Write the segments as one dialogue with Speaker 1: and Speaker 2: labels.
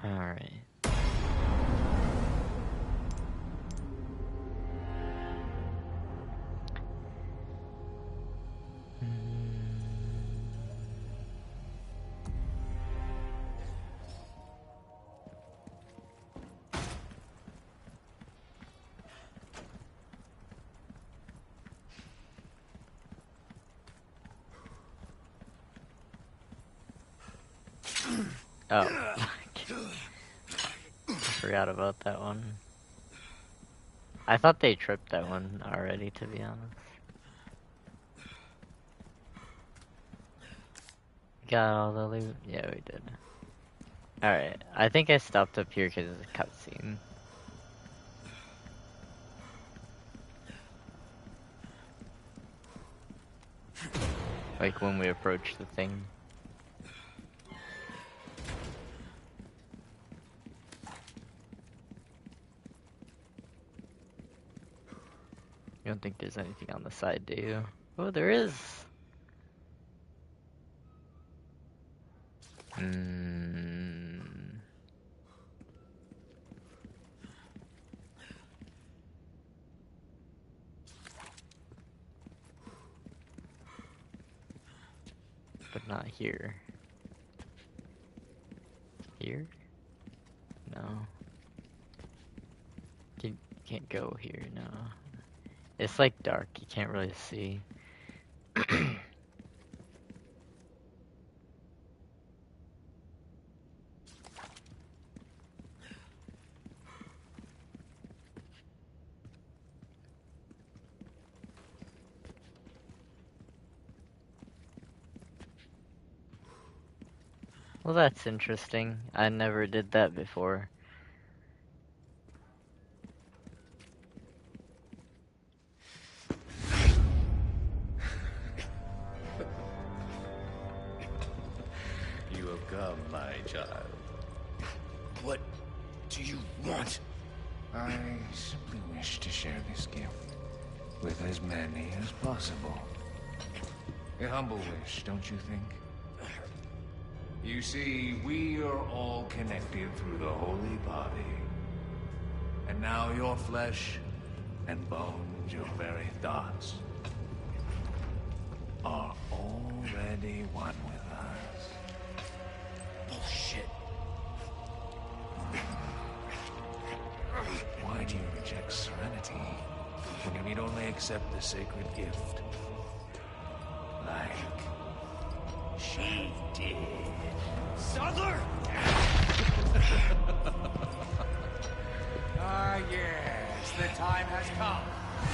Speaker 1: Alright. Oh, fuck. I forgot about that one. I thought they tripped that one already, to be honest. Got all the loot? Yeah, we did. Alright, I think I stopped up here because it's a cutscene. Like when we approach the thing. You don't think there's anything on the side, do you? Oh, there is! But not here. Here? No. Can't go here, no. It's like dark, you can't really see. Well, that's interesting. I never did that before.
Speaker 2: You have come, my child.
Speaker 3: What do you want?
Speaker 4: I simply wish to share this gift with as many as possible. A humble wish, don't you think? You see, we are all connected through the holy body. And now your flesh and bones, your very thoughts, are already one with us.
Speaker 3: Bullshit.
Speaker 4: Why do you reject serenity when you need only accept the sacred gift? Like she did.
Speaker 3: Sadler!
Speaker 4: Ah, yes, the time has come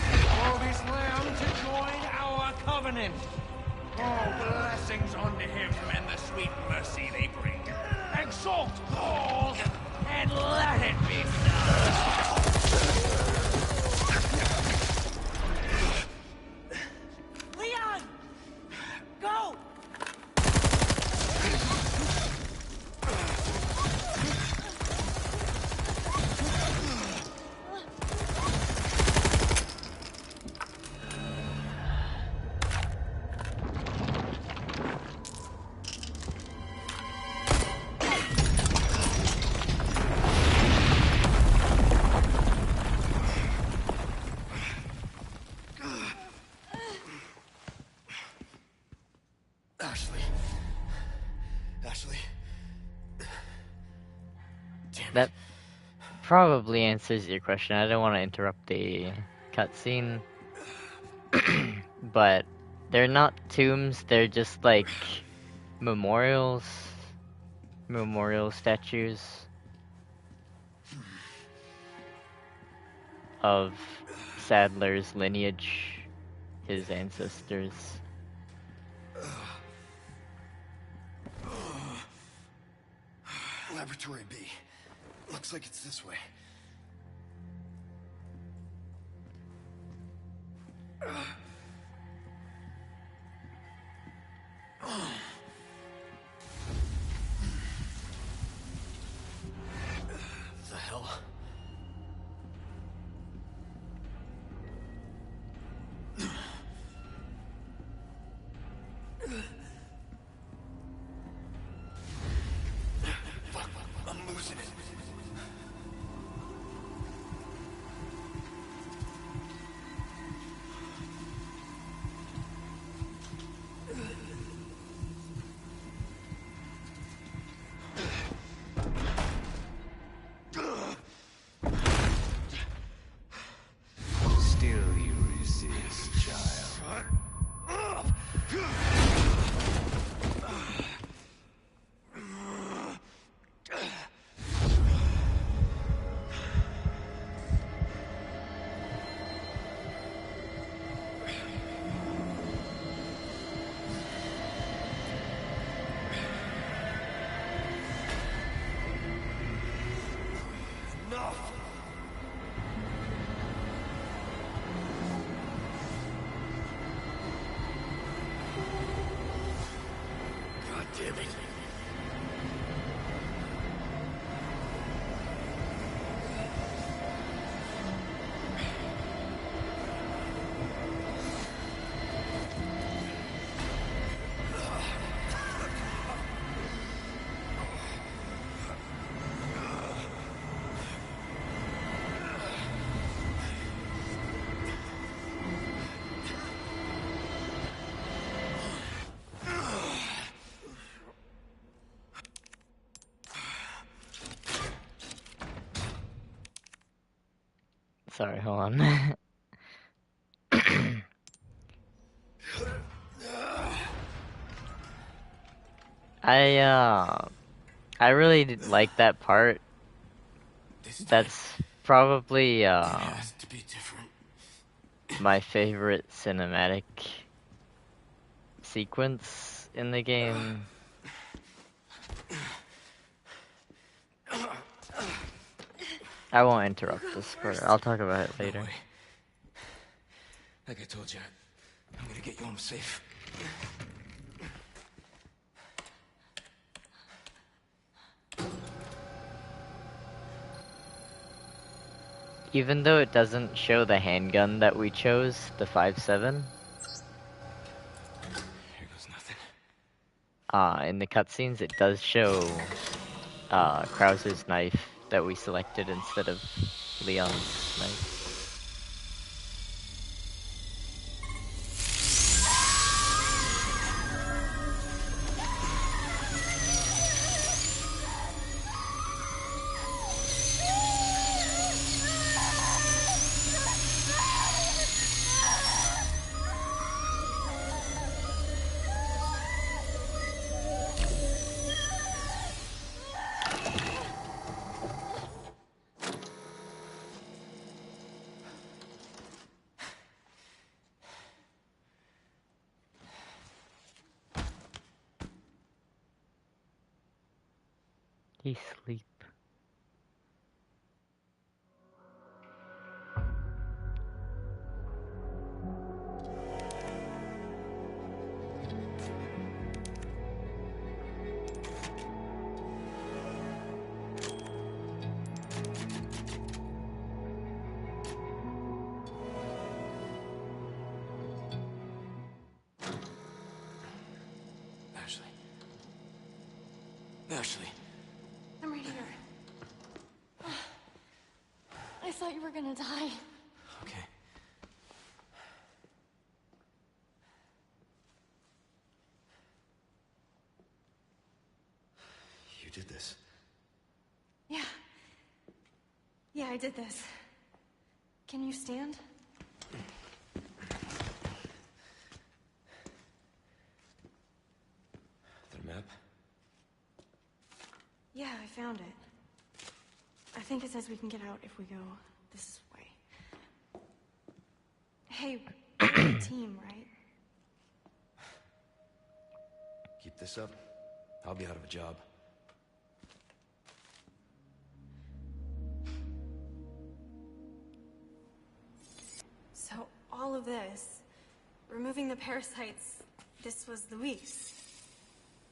Speaker 4: for this lamb to join our covenant. Oh, blessings unto him and the sweet mercy they bring. Exalt all and let it be so.
Speaker 3: Leon! Go! Ashley. Damn
Speaker 1: That probably answers your question. I don't want to interrupt the cutscene. But they're not tombs, they're just like memorial statues of Sadler's lineage, his ancestors.
Speaker 3: Laboratory B. Looks like it's this way. The hell? Fuck, I'm losing it.
Speaker 1: Sorry, hold on. I I really like that part.
Speaker 3: This time,
Speaker 1: That's probably
Speaker 3: it has to be different.
Speaker 1: my favorite cinematic sequence in the game. I won't interrupt this part. I'll talk about it
Speaker 3: No
Speaker 1: later.
Speaker 3: way. Like I told you, I'm gonna get you home safe.
Speaker 1: Even though it doesn't show the handgun that we chose, the 5.7,
Speaker 3: Here goes nothing.
Speaker 1: in the cutscenes it does show Krauser's knife that we selected instead of Leon's knife. He's asleep.
Speaker 3: Ashley. Ashley.
Speaker 5: I'm right here. I thought you were gonna die.
Speaker 3: Okay. You did this.
Speaker 5: Yeah. Yeah, I did this. Can you stand?
Speaker 3: The map?
Speaker 5: Yeah, I found it. I think it says we can get out if we go this way. Hey, we're a team, right?
Speaker 3: Keep this up, I'll be out of a job.
Speaker 5: So, all of this, removing the parasites, this was Luis.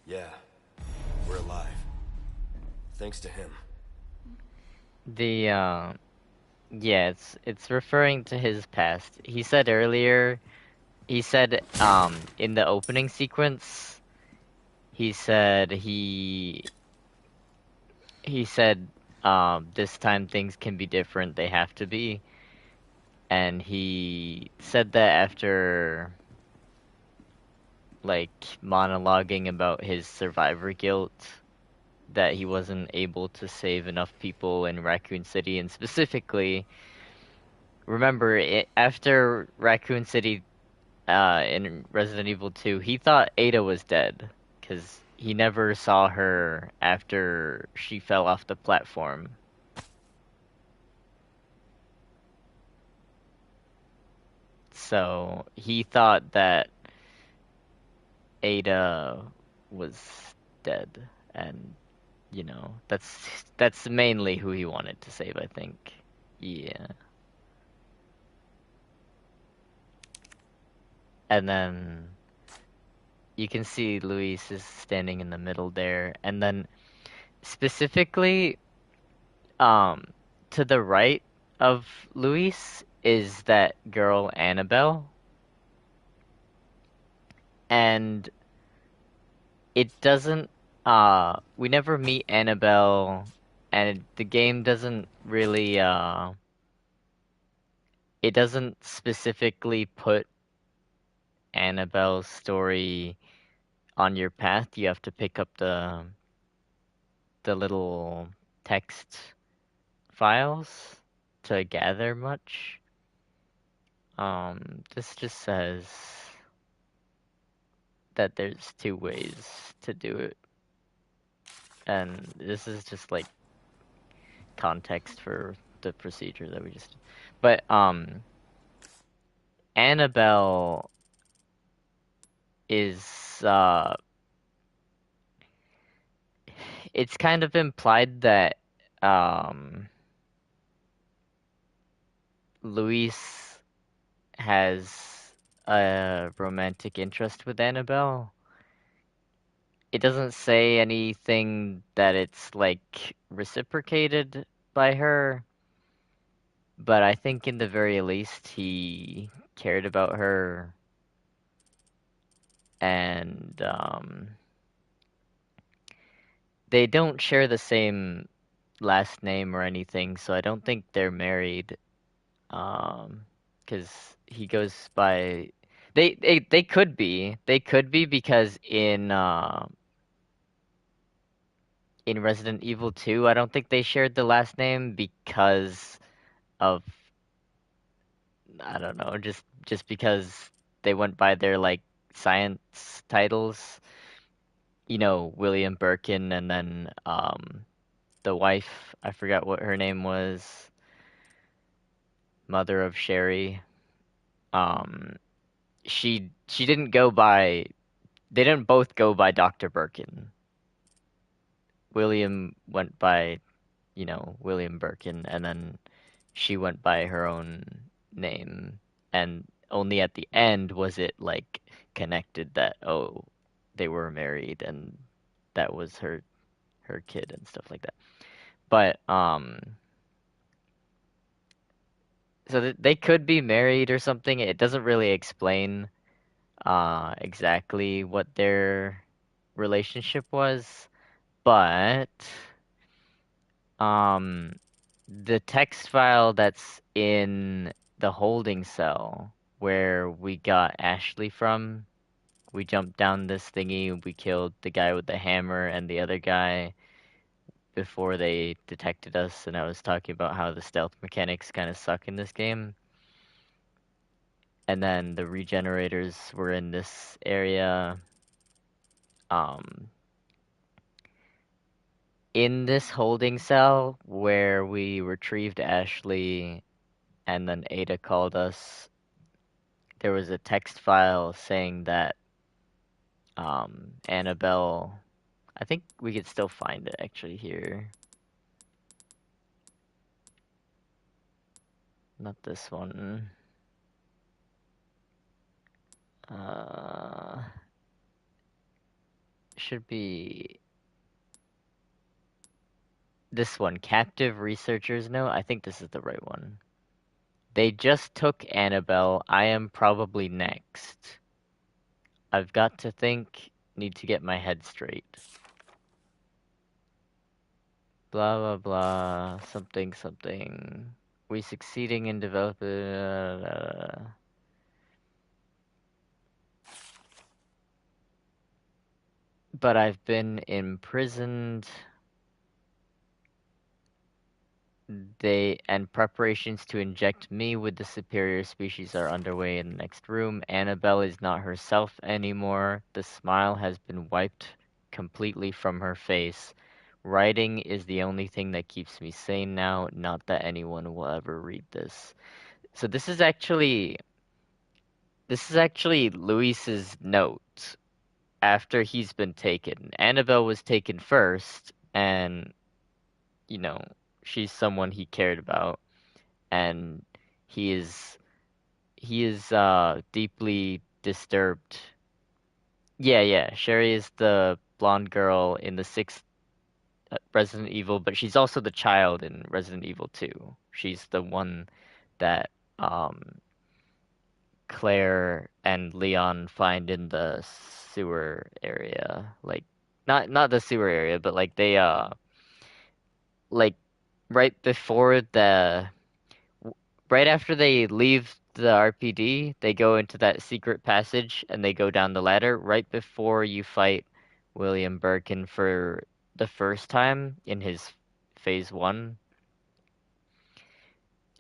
Speaker 3: Yeah, we're alive. Thanks to him.
Speaker 1: The yeah, it's referring to his past. He said earlier, he said in the opening sequence, he said he said this time things can be different, they have to be. And he said that after like monologuing about his survivor guilt, that he wasn't able to save enough people in Raccoon City, and specifically, remember, after Raccoon City in Resident Evil 2, he thought Ada was dead, because he never saw her after she fell off the platform. So he thought that Ada was dead, and you know, that's mainly who he wanted to save, I think. Yeah. And then you can see Luis is standing in the middle there, and then specifically um to the right of Luis is that girl Annabelle, and it doesn't we never meet Annabelle, and the game doesn't really it doesn't specifically put Annabelle's story on your path. You have to pick up the little text files. to gather much. This just says that there's two ways to do it, and this is just like context for the procedure that we just. But Annabelle is it's kind of implied that um Luis has a romantic interest with Annabelle. It doesn't say anything that it's like reciprocated by her, but I think in the very least he cared about her, and they don't share the same last name or anything, so I don't think they're married. Because he goes by they could be. They could be because in Resident Evil 2, I don't think they shared the last name because of I don't know, just because they went by their like science titles. You know, William Birkin and then the wife, I forgot what her name was, mother of Sherry. Um she didn't go by they didn't both go by Dr. Birkin. William went by, William Birkin, and then she went by her own name. And only at the end was it like connected that they were married and that was her kid and stuff like that. But so they could be married or something. It doesn't really explain exactly what their relationship was, but um the text file that's in the holding cell where we got Ashley from, we jumped down this thingy, we killed the guy with the hammer and the other guy before they detected us, and I was talking about how the stealth mechanics kind of suck in this game. And then the regenerators were in this area. Um, in this holding cell where we retrieved Ashley and then Ada called us, there was a text file saying that Annabelle, I think we could still find it actually here. Not this one. Uh, should be this one. Captive researchers note. I think this is the right one. They just took Annabelle. I am probably next. I've got to think. Need to get my head straight. Blah blah blah. Something something. We succeeding in developing. But I've been imprisoned. Preparations to inject me with the superior species are underway in the next room. Annabelle is not herself anymore. The smile has been wiped completely from her face. Writing is the only thing that keeps me sane now, not that anyone will ever read this. So this is actually Luis's note after he's been taken. Annabelle was taken first, and you know, she's someone he cared about, and he is deeply disturbed. Yeah, yeah. Sherry is the blonde girl in the sixth Resident Evil, but she's also the child in Resident Evil 2. She's the one that um Claire and Leon find in the sewer area. Like not the sewer area, but like they like right before the right after they leave the RPD, they go into that secret passage and they go down the ladder right before you fight William Birkin for the first time in his phase 1.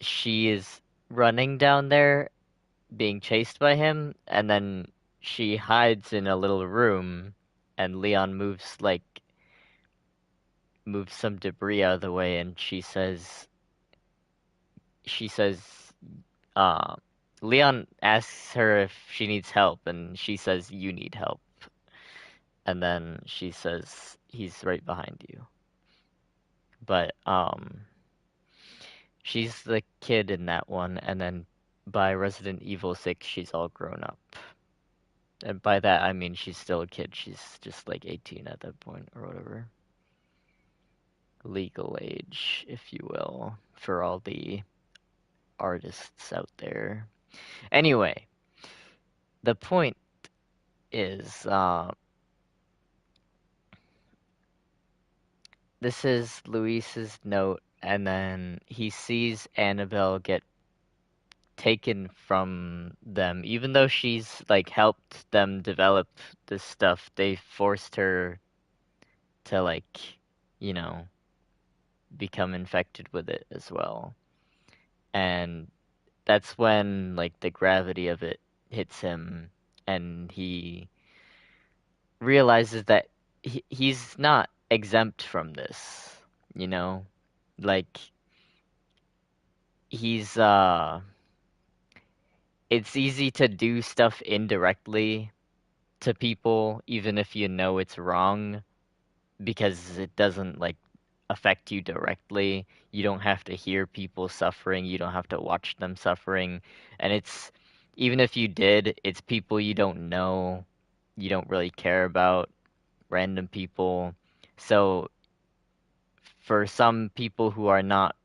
Speaker 1: she is running down there being chased by him, and then she hides in a little room, and Leon moves some debris out of the way, and she says, uh, Leon asks her if she needs help, and she says, "You need help." And then she says, "He's right behind you." But she's the kid in that one, and then by Resident Evil 6, she's all grown up. And by that, I mean she's still a kid. She's just like 18 at that point, or whatever. Legal age, if you will, for all the artists out there. Anyway, the point is, this is Luis's note, and then he sees Annabelle get taken from them. Even though she's like helped them develop this stuff, they forced her to like, you know, become infected with it as well. And that's when like the gravity of it hits him, and he realizes that he's not exempt from this, you know? Like he's it's easy to do stuff indirectly to people even if you know it's wrong because it doesn't like affect you directly. You don't have to hear people suffering, you don't have to watch them suffering. And it's even if you did, it's people you don't know, you don't really care about, random people. So for some people who are not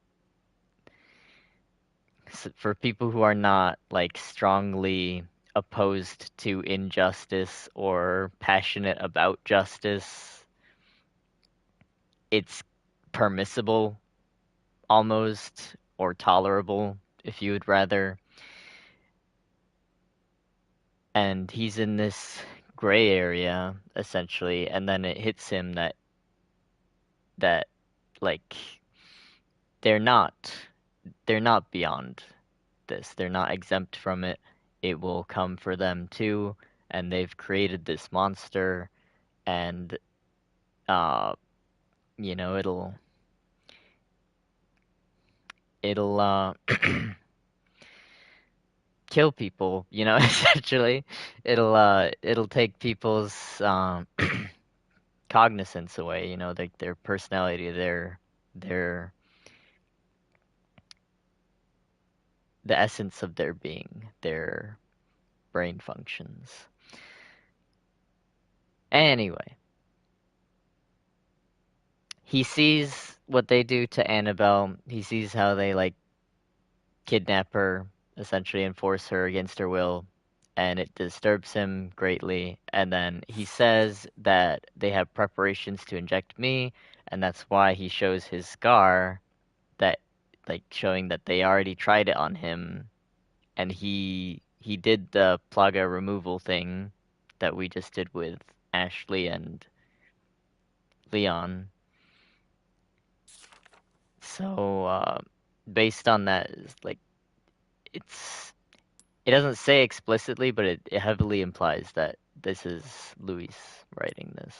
Speaker 1: for people who are not like strongly opposed to injustice or passionate about justice, it's permissible almost, or tolerable if you would rather. And he's in this gray area essentially, and then it hits him that like they're not they're not beyond this. They're not exempt from it. It will come for them too, and they've created this monster, and uh you know, it'll kill people, you know, essentially. It'll take people's cognizance away, you know, their personality, their the essence of their being, their brain functions. Anyway, he sees what they do to Annabelle. He sees how they like kidnap her, essentially and force her against her will, and it disturbs him greatly. And then he says that they have preparations to inject me, and that's why he shows his scar, that like showing that they already tried it on him, and he did the plaga removal thing that we just did with Ashley and Leon. So based on that, is like it's it doesn't say explicitly, but it heavily implies that this is Luis writing this.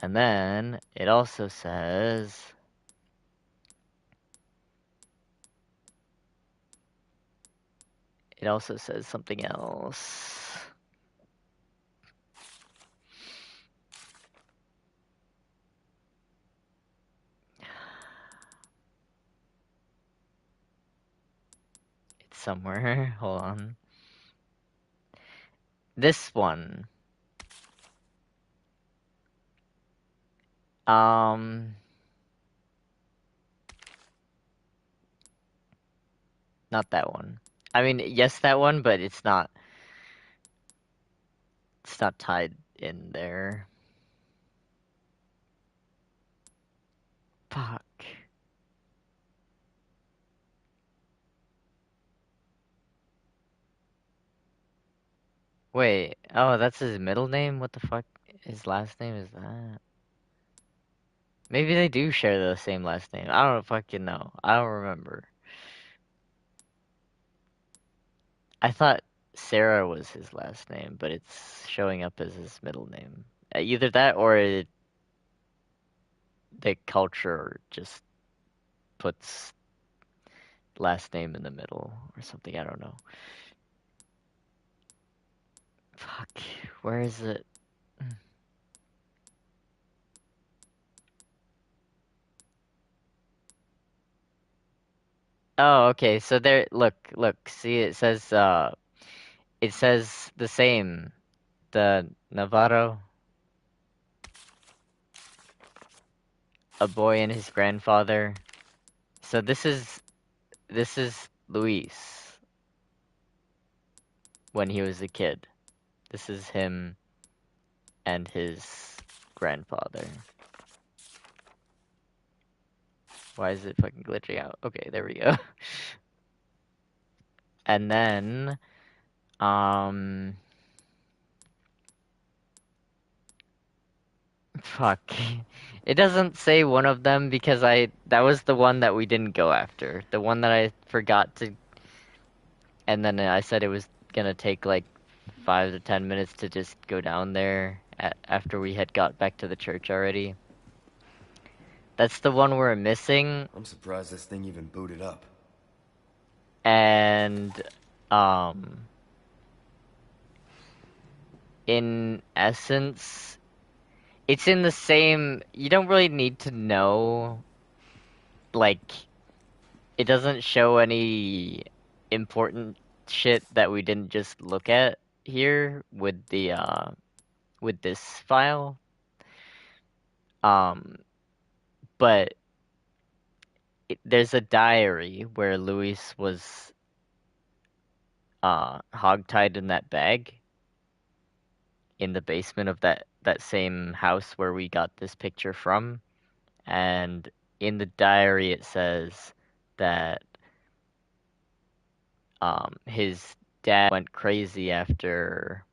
Speaker 1: And then it also says something else. It's somewhere. Hold on. This one. Um Not that one. I mean, yes, that one, but it's not tied in there. Fuck. Wait. Oh, that's his middle name? What the fuck? His last name is that? Maybe they do share the same last name. I don't fucking know. I don't remember. I thought Sarah was his last name, but it's showing up as his middle name. Either that or the culture just puts last name in the middle or something. I don't know. Fuck. Where is it? Oh, okay. So there, look. See, it says the same. The Navarro, a boy and his grandfather. So this is Luis when he was a kid. This is him and his grandfather. Why is it fucking glitching out? Okay, there we go. And then, um, fuck. It doesn't say one of them because that was the one that we didn't go after. The one that I forgot to, and then I said it was gonna take like 5 to 10 minutes to just go down there after we had got back to the church already. That's the one we're missing,
Speaker 3: I'm surprised this thing even booted up.
Speaker 1: and, um, in essence, it's in the same. You don't really need to know, like, it doesn't show any important shit that we didn't just look at here with this file. But there's a diary where Luis was hogtied in that bag in the basement of that same house where we got this picture from. And in the diary it says that his dad went crazy after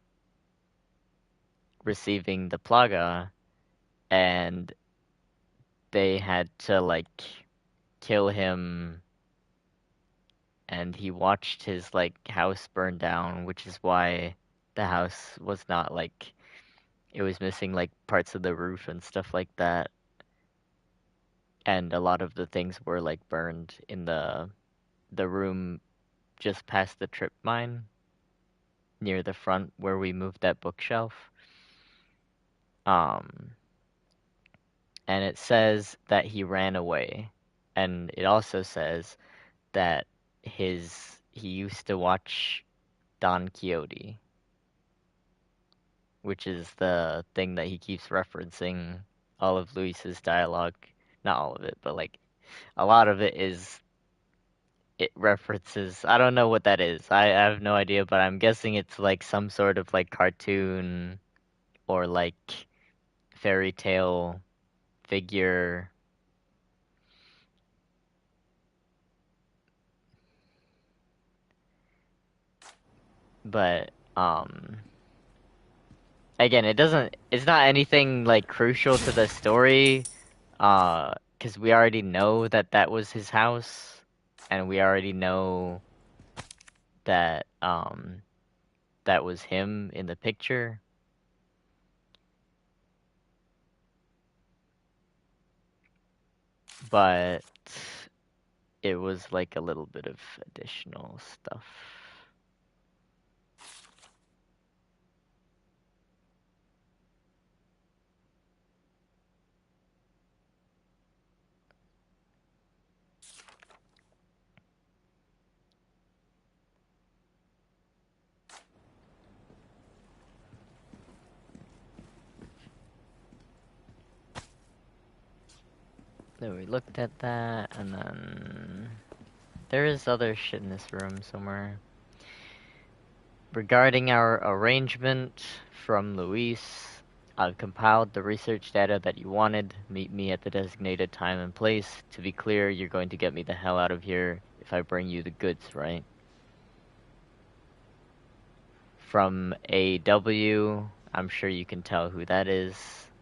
Speaker 1: receiving the plaga, and they had to like kill him, and he watched his like house burn down, which is why the house was not like, it was missing like parts of the roof and stuff like that, and a lot of the things were like burned in the room just past the trip mine near the front where we moved that bookshelf. Um, and it says that he ran away, and it also says that he used to watch Don Quixote, which is the thing that he keeps referencing all of Luis's dialogue. Not all of it, but like a lot of it is, it references, I don't know what that is. I have no idea, but I'm guessing it's like some sort of like cartoon or like fairy tale figure. But again, it's not anything like crucial to the story, because we already know that that was his house, and we already know that that was him in the picture. But it was like a little bit of additional stuff. Then we looked at that, and then there is other shit in this room somewhere. Regarding our arrangement from Luis, I've compiled the research data that you wanted. Meet me at the designated time and place. To be clear, you're going to get me the hell out of here if I bring you the goods, right? From AW, I'm sure you can tell who that is.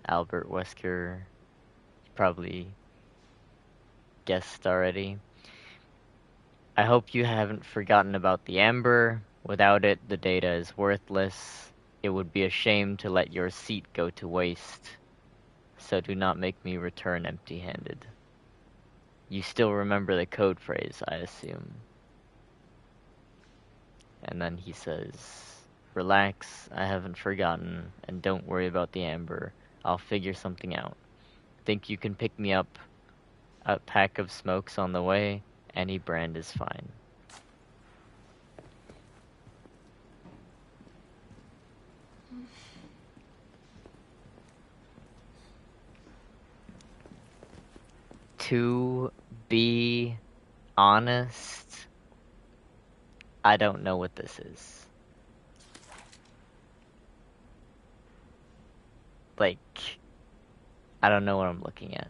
Speaker 1: Albert Wesker. You probably guessed already. I hope you haven't forgotten about the Amber. Without it, the data is worthless. It would be a shame to let your seat go to waste. So do not make me return empty-handed. You still remember the code phrase, I assume. And then he says, relax, I haven't forgotten, and don't worry about the amber. I'll figure something out. Think you can pick me up a pack of smokes on the way? Any brand is fine. To be honest, I don't know what this is. Like, I don't know what I'm looking at.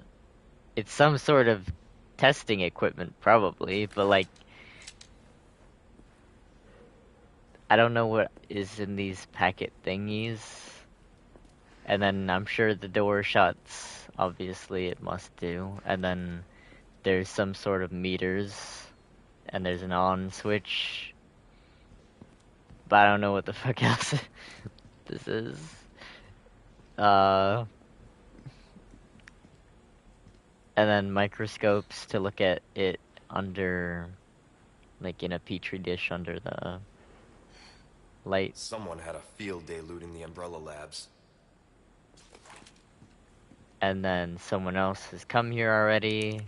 Speaker 1: It's some sort of testing equipment, probably, but like, I don't know what is in these packet thingies. And then I'm sure the door shuts. Obviously, it must do. And then there's some sort of meters, and there's an on switch. But I don't know what the fuck else this is. And then microscopes to look at it under, like in a petri dish under the light.
Speaker 3: Someone had a field day looting the Umbrella Labs.
Speaker 1: And then someone else has come here already.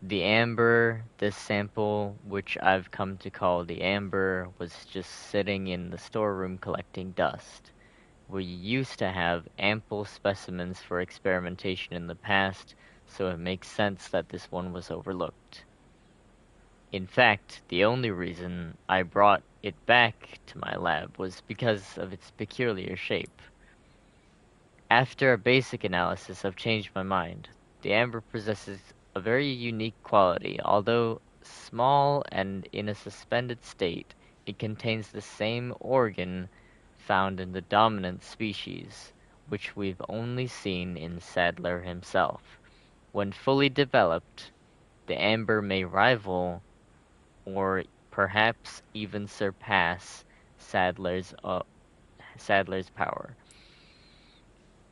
Speaker 1: The amber, this sample, which I've come to call the amber, was just sitting in the storeroom collecting dust. We used to have ample specimens for experimentation in the past, so it makes sense that this one was overlooked. In fact, the only reason I brought it back to my lab was because of its peculiar shape. After a basic analysis, I've changed my mind. The amber possesses a very unique quality. Although small and in a suspended state, it contains the same organ found in the dominant species, which we've only seen in Sadler himself. When fully developed, the amber may rival or perhaps even surpass Sadler's power.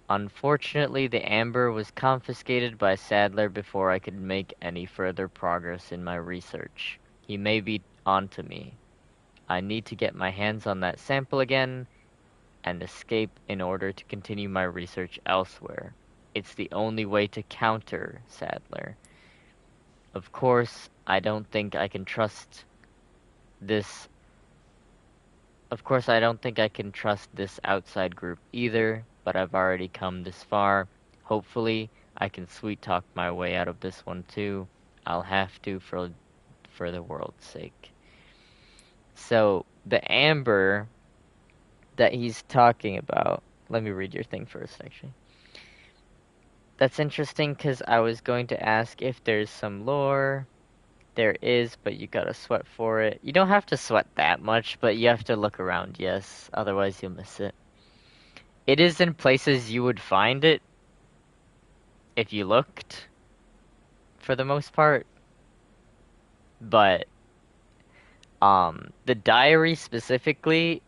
Speaker 1: Unfortunately, the amber was confiscated by Sadler before I could make any further progress in my research. He may be onto me. I need to get my hands on that sample again and escape in order to continue my research elsewhere. It's the only way to counter Sadler. Of course, I don't think I can trust this. Of course, I don't think I can trust this outside group either, but I've already come this far. Hopefully, I can sweet talk my way out of this one too. I'll have to for the world's sake. So, the amber that he's talking about, let me read your thing first, actually. That's interesting because I was going to ask if there's some lore. There is, but you gotta sweat for it. You don't have to sweat that much, but you have to look around, yes. Otherwise, you'll miss it. It is in places you would find it if you looked, for the most part. But, the diary specifically,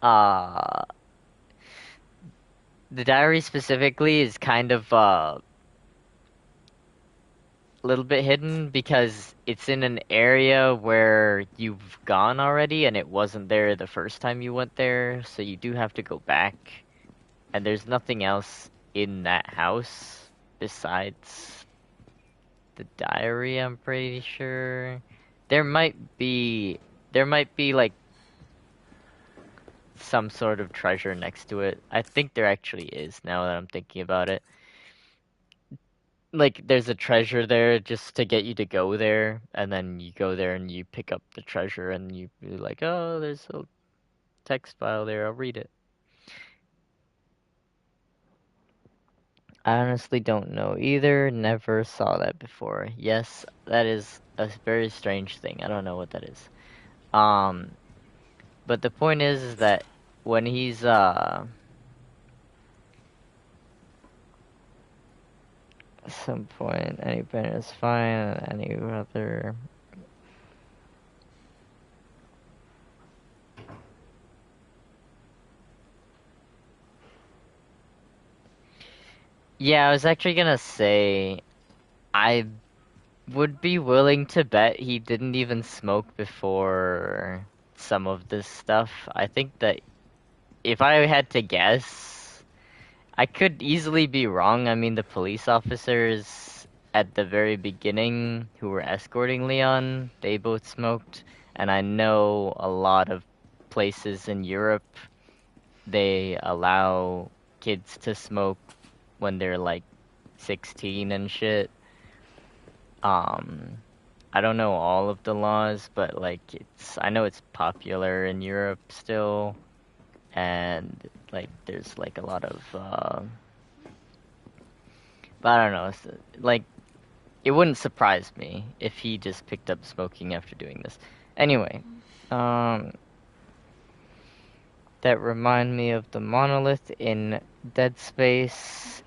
Speaker 1: uh, is kind of, little bit hidden because it's in an area where you've gone already and it wasn't there the first time you went there, so you do have to go back. And there's nothing else in that house besides the diary, I'm pretty sure. There might be like some sort of treasure next to it. I think there actually is now that I'm thinking about it. Like there's a treasure there just to get you to go there, and then you go there and you pick up the treasure and you be like, oh, there's a text file there, I'll read it. I honestly don't know either, never saw that before. Yes, that is a very strange thing. I don't know what that is. But the point is that when he's at some point any pen is fine, any other Yeah, I was actually gonna say I would be willing to bet he didn't even smoke before some of this stuff. I think that if I had to guess, I could easily be wrong. I mean, the police officers at the very beginning who were escorting Leon, they both smoked, and I know a lot of places in Europe, they allow kids to smoke when they're like 16 and shit. Um, I don't know all of the laws, but like I know it's popular in Europe still, and like there's like a lot of but I don't know, like it wouldn't surprise me if he just picked up smoking after doing this. Anyway, um, that remind me of the monolith in Dead Space.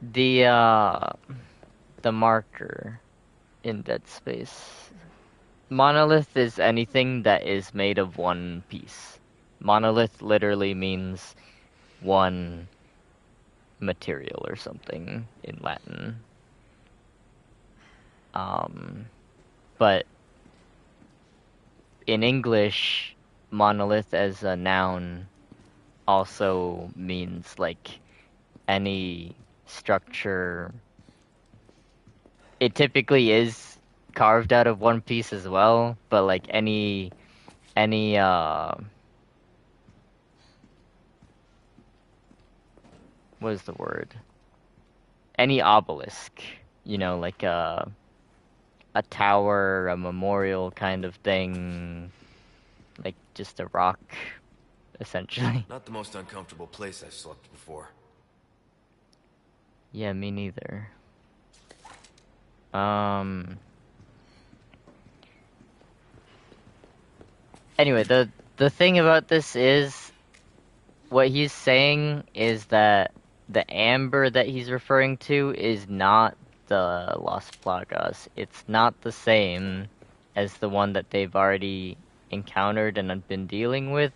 Speaker 1: The the marker in Dead Space. Monolith is anything that is made of one piece. Monolith literally means one material or something in Latin. But in English, monolith as a noun also means like any structure. It typically is carved out of one piece as well, but like any what is the word? Any obelisk, like a tower, a memorial kind of thing, like just a rock, essentially.
Speaker 3: Not the most uncomfortable place I've slept before.
Speaker 1: Yeah, me neither. Um. Anyway, the thing about this is what he's saying is that the amber that he's referring to is not the Las Plagas. It's not the same as the one that they've already encountered and have been dealing with.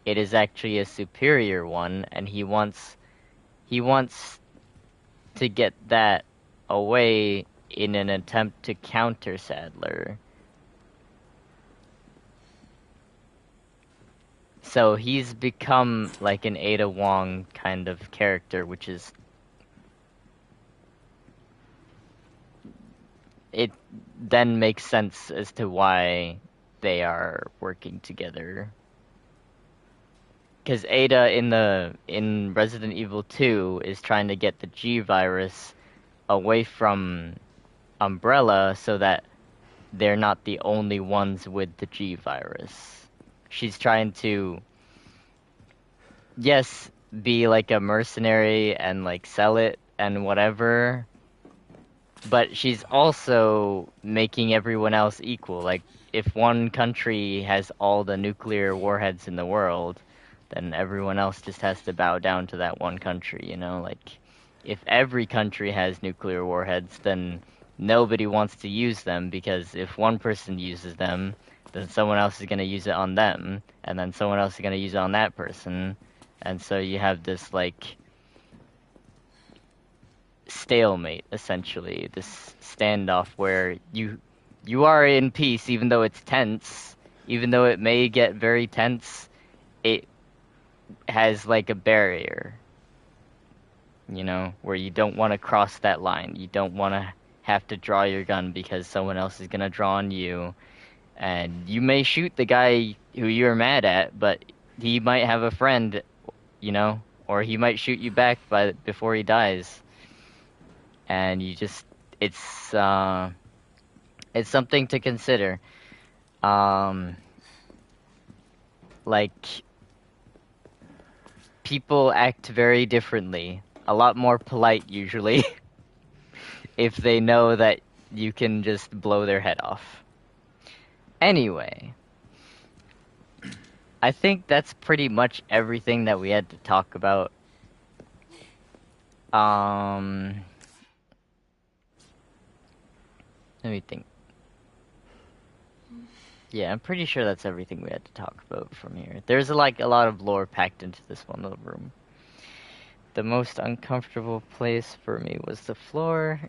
Speaker 1: It is actually a superior one, and he wants to get that away in an attempt to counter Sadler. So he's become like an Ada Wong kind of character, which is it then makes sense as to why they are working together. Because Ada in Resident Evil 2 is trying to get the G virus away from Umbrella so that they're not the only ones with the G virus. She's trying to, yes, be like a mercenary and like sell it and whatever, but she's also making everyone else equal. Like, if one country has all the nuclear warheads in the world, then everyone else just has to bow down to that one country, Like, if every country has nuclear warheads, then nobody wants to use them, because if one person uses them, then someone else is going to use it on them, and then someone else is going to use it on that person, and so you have this, like, stalemate, essentially, this standoff where you are in peace even though it's tense, even though it may get very tense, it has like a barrier, where you don't want to cross that line. You don't want to have to draw your gun because someone else is going to draw on you, and you may shoot the guy who you're mad at, but he might have a friend, or he might shoot you back before he dies. And it's something to consider. Um, like, people act very differently, a lot more polite usually, if they know that you can just blow their head off. Anyway, I think that's pretty much everything that we had to talk about. Let me think. Yeah, I'm pretty sure that's everything we had to talk about from here. There's like a lot of lore packed into this one little room. The most uncomfortable place for me was the floor.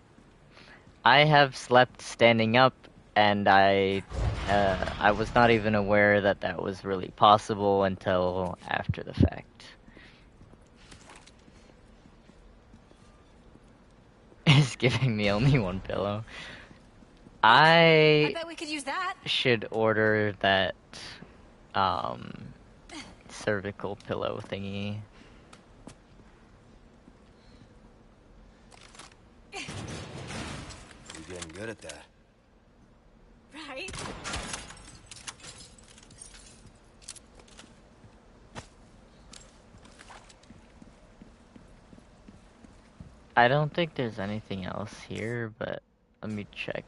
Speaker 1: I have slept standing up, and I was not even aware that that was really possible until after the fact. It's giving me only one pillow.
Speaker 5: I bet we could use that.
Speaker 1: should order that cervical pillow thingy.
Speaker 3: You're getting good at that.
Speaker 5: Right?
Speaker 1: I don't think there's anything else here, but let me check.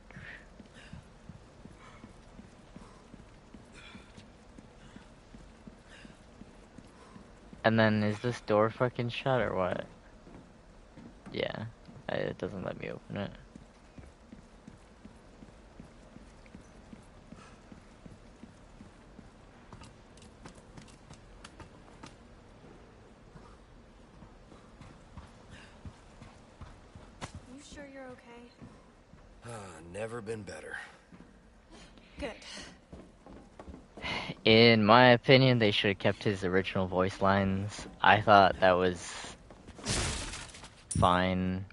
Speaker 1: And then, is this door fucking shut or what? Yeah, it doesn't let me open it.
Speaker 5: You sure you're okay?
Speaker 3: Never been better.
Speaker 5: Good.
Speaker 1: In my opinion, they should have kept his original voice lines. I thought that was fine.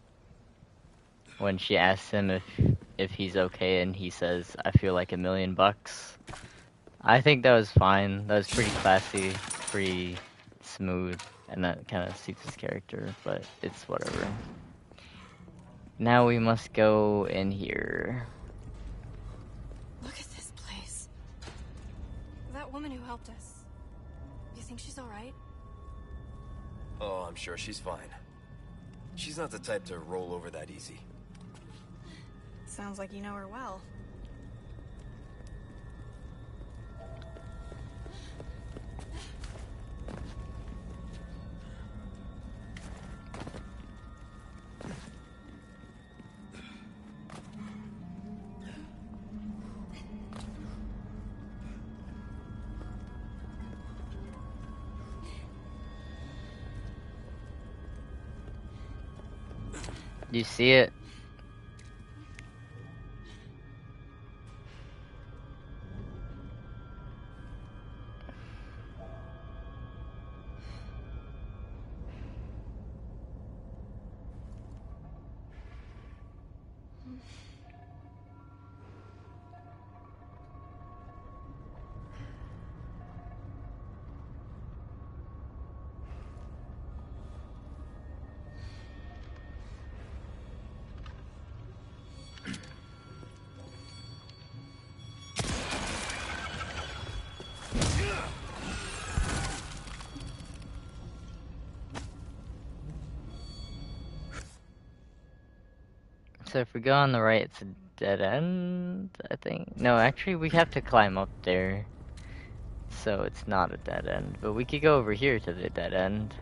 Speaker 1: When she asks him if he's okay and he says, "I feel like $1,000,000." I think that was fine. That was pretty classy, pretty smooth, and that kind of suits his character, but it's whatever. Now we must go in here.
Speaker 5: Look at this place. That woman who helped us. You think she's alright?
Speaker 3: Oh, I'm sure she's fine. She's not the type to roll over that easy.
Speaker 5: Sounds like you know her well.
Speaker 1: You see it? So if we go on the right, it's a dead end, I think. No, actually, we have to climb up there. So it's not a dead end. But we could go over here to the dead end.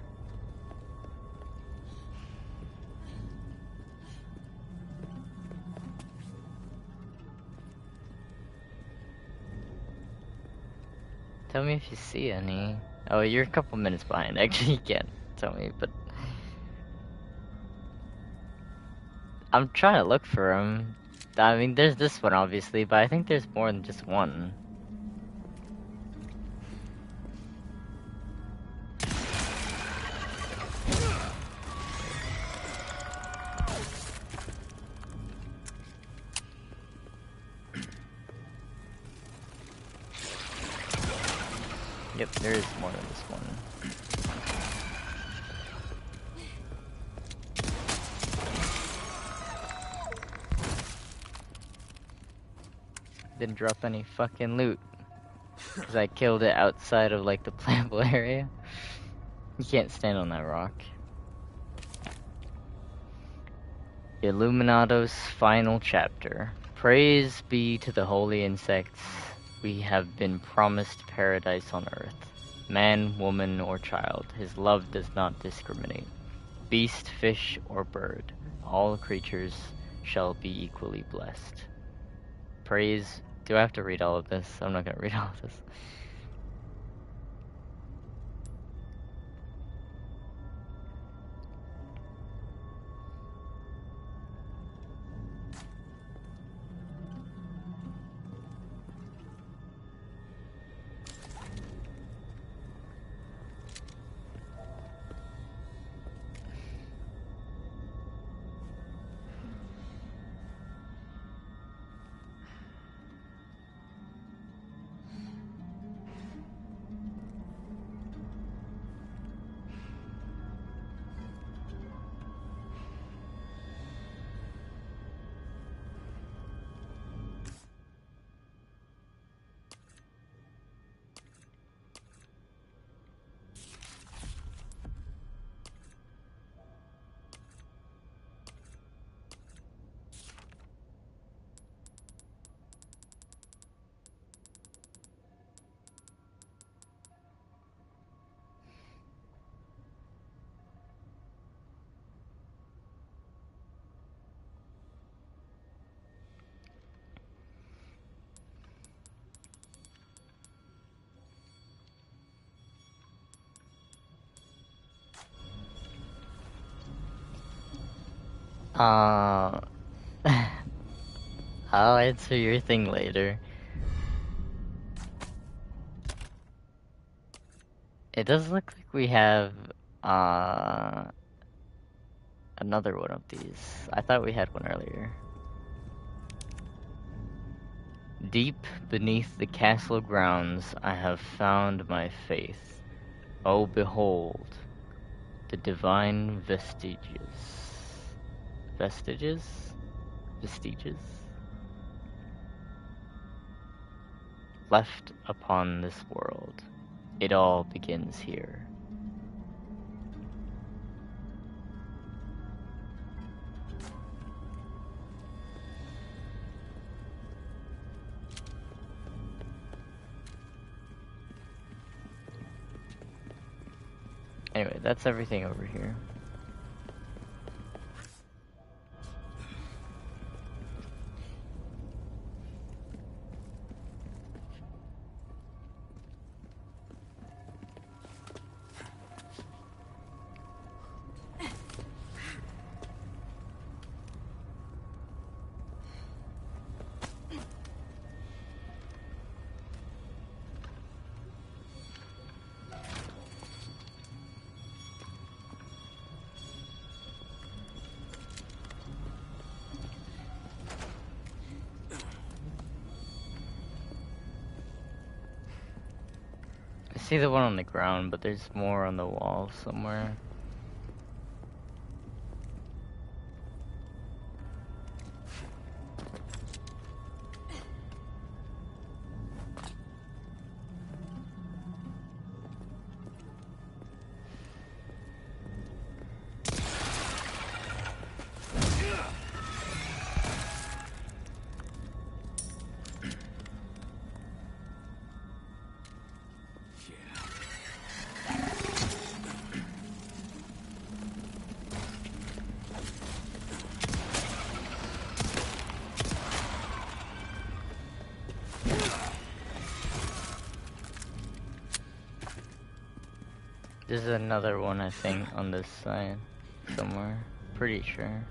Speaker 1: Tell me if you see any. Oh, you're a couple minutes behind. Actually, you can't tell me, but... I'm trying to look for them. I mean, there's this one, obviously, but I think there's more than just one. Yep, there is more than this one. Didn't drop any fucking loot. Because I killed it outside of, like, the playable area. You can't stand on that rock. Illuminado's final chapter. Praise be to the holy insects. We have been promised paradise on earth. Man, woman, or child, his love does not discriminate. Beast, fish, or bird, all creatures shall be equally blessed. Praise Do I have to read all of this? I'm not gonna read all of this. Uh, I'll answer your thing later. It does look like we have uh another one of these. I thought we had one earlier. Deep beneath the castle grounds, I have found my faith. Oh, behold, the divine vestiges. Vestiges? Vestiges? Left upon this world. It all begins here. Anyway, that's everything over here. I see the one on the ground, but there's more on the wall somewhere. There's another one, I think, on this side somewhere. Pretty sure.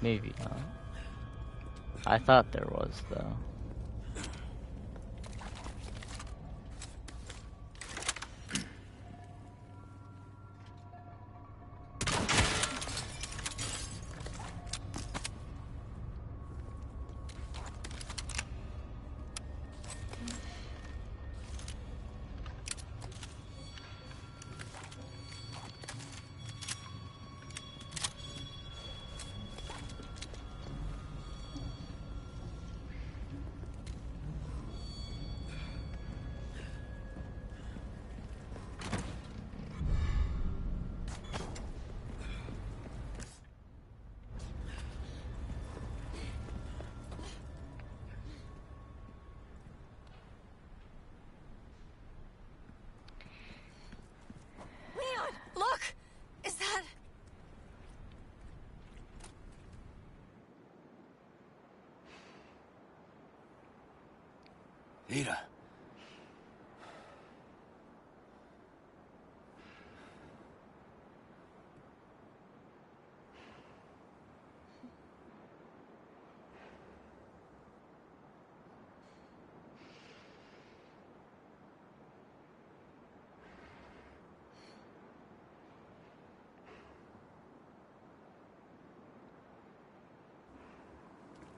Speaker 1: Maybe not. I thought there was, though.
Speaker 3: Ada.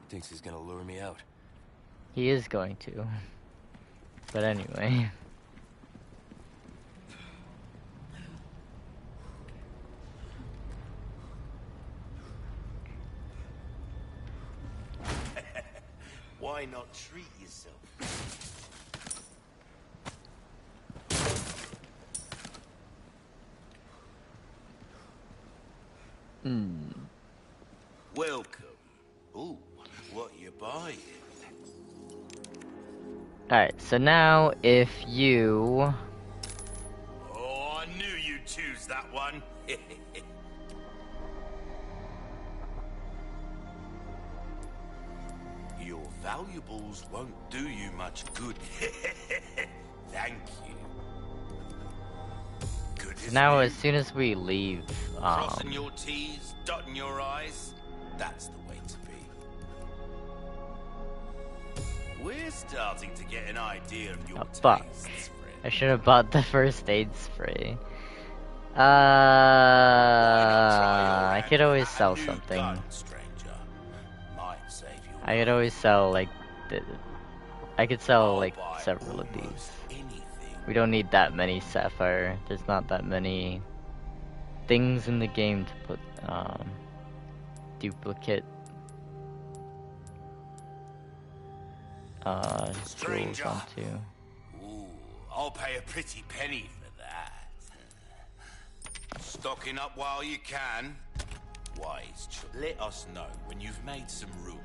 Speaker 3: Thinks he's gonna lure me out.
Speaker 1: He is going to. But anyway.
Speaker 2: Why not treat yourself? Welcome. Ooh, what you buying?
Speaker 1: Alright, so now if you...
Speaker 2: Oh, I knew you'd choose that one. Your valuables won't do you much good. Thank you. Good as
Speaker 1: Now
Speaker 2: new.
Speaker 1: as soon as we leave,
Speaker 2: Crossing your T's, dotting your I's. That's the way to be. We're starting to get an idea of your
Speaker 1: oh, fuck.
Speaker 2: tastes, friend.
Speaker 1: I should have bought the first aid spray.
Speaker 2: Why not try your
Speaker 1: I
Speaker 2: hand
Speaker 1: could always
Speaker 2: at a
Speaker 1: sell
Speaker 2: new
Speaker 1: something.
Speaker 2: gun, stranger? Might save your
Speaker 1: I could
Speaker 2: life.
Speaker 1: always sell, like, I could sell,
Speaker 2: I'll
Speaker 1: like,
Speaker 2: buy
Speaker 1: several of these.
Speaker 2: almost anything.
Speaker 1: We don't need that many sapphire. There's not that many things in the game to put, duplicate, jewels
Speaker 2: Stranger.
Speaker 1: onto.
Speaker 2: Ooh, I'll pay a pretty penny for that. Stocking up while you can. Wise choice. Let us know when you've made some room.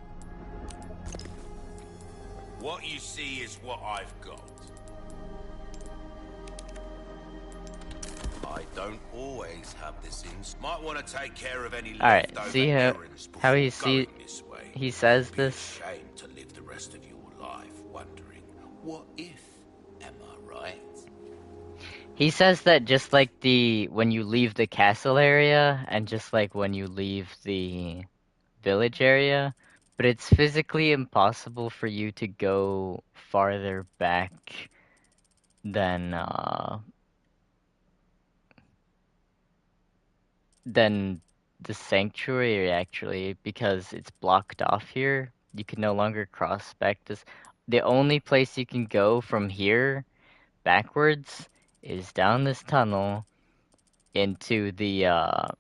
Speaker 2: What you see is what I've got. I don't always have this in. Might want to take care of any
Speaker 1: Alright,
Speaker 2: leftover
Speaker 1: see
Speaker 2: errands
Speaker 1: how he
Speaker 2: before going
Speaker 1: see
Speaker 2: this way.
Speaker 1: he says
Speaker 2: Be
Speaker 1: this?
Speaker 2: ashamed to live the rest of your life wondering, what if? Am I right?
Speaker 1: He says that just like when you leave the castle area and just like when you leave the village area, but it's physically impossible for you to go farther back than the sanctuary actually, because it's blocked off here. You can no longer cross back this. The only place you can go from here backwards is down this tunnel into the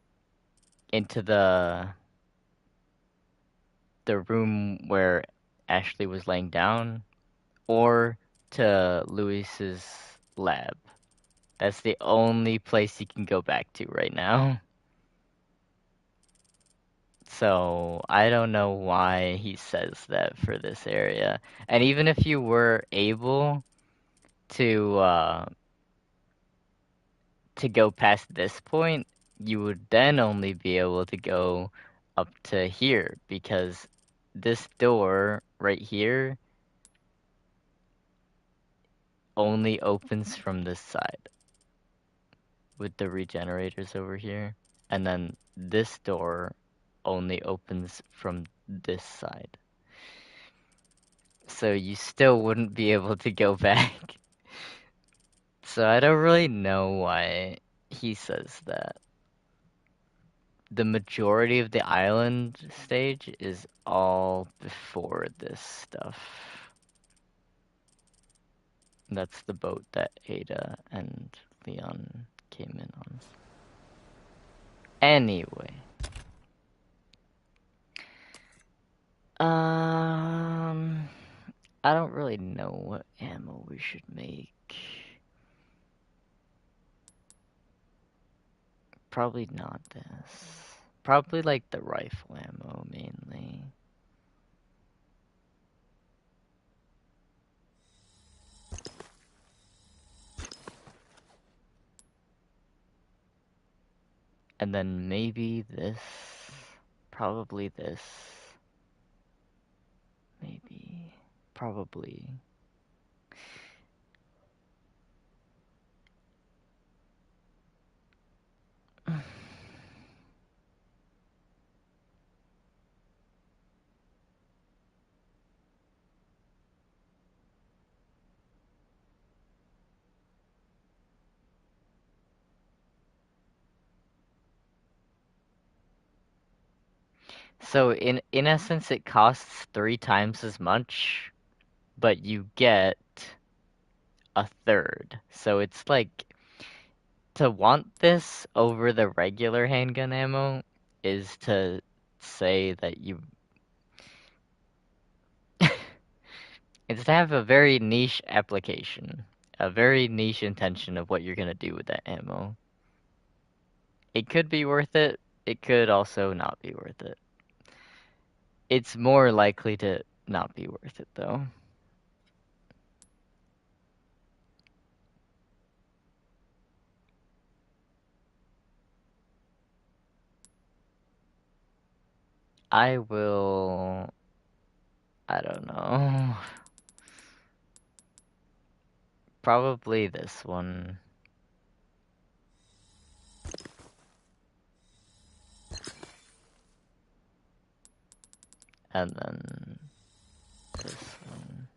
Speaker 1: room where Ashley was laying down, or to Luis's lab. That's the only place you can go back to right now. So I don't know why he says that for this area. And even if you were able to go past this point, you would then only be able to go up to here, because this door right here only opens from this side with the regenerators over here, and then this door only opens from this side. So you still wouldn't be able to go back. So I don't really know why he says that. The majority of the island stage is all before this stuff. That's the boat that Ada and Leon came in on. Anyway. I don't really know what ammo we should make. Probably not this. Probably like the rifle ammo mainly. And then maybe this. Probably this. Maybe. Probably. So in essence, it costs 3 times as much, but you get a third. So it's like, to want this over the regular handgun ammo is to say that you it's to have a very niche application, a very niche intention of what you're gonna do with that ammo. It could be worth it, it could also not be worth it. It's more likely to not be worth it though. I will, I don't know. Probably this one. And then this one.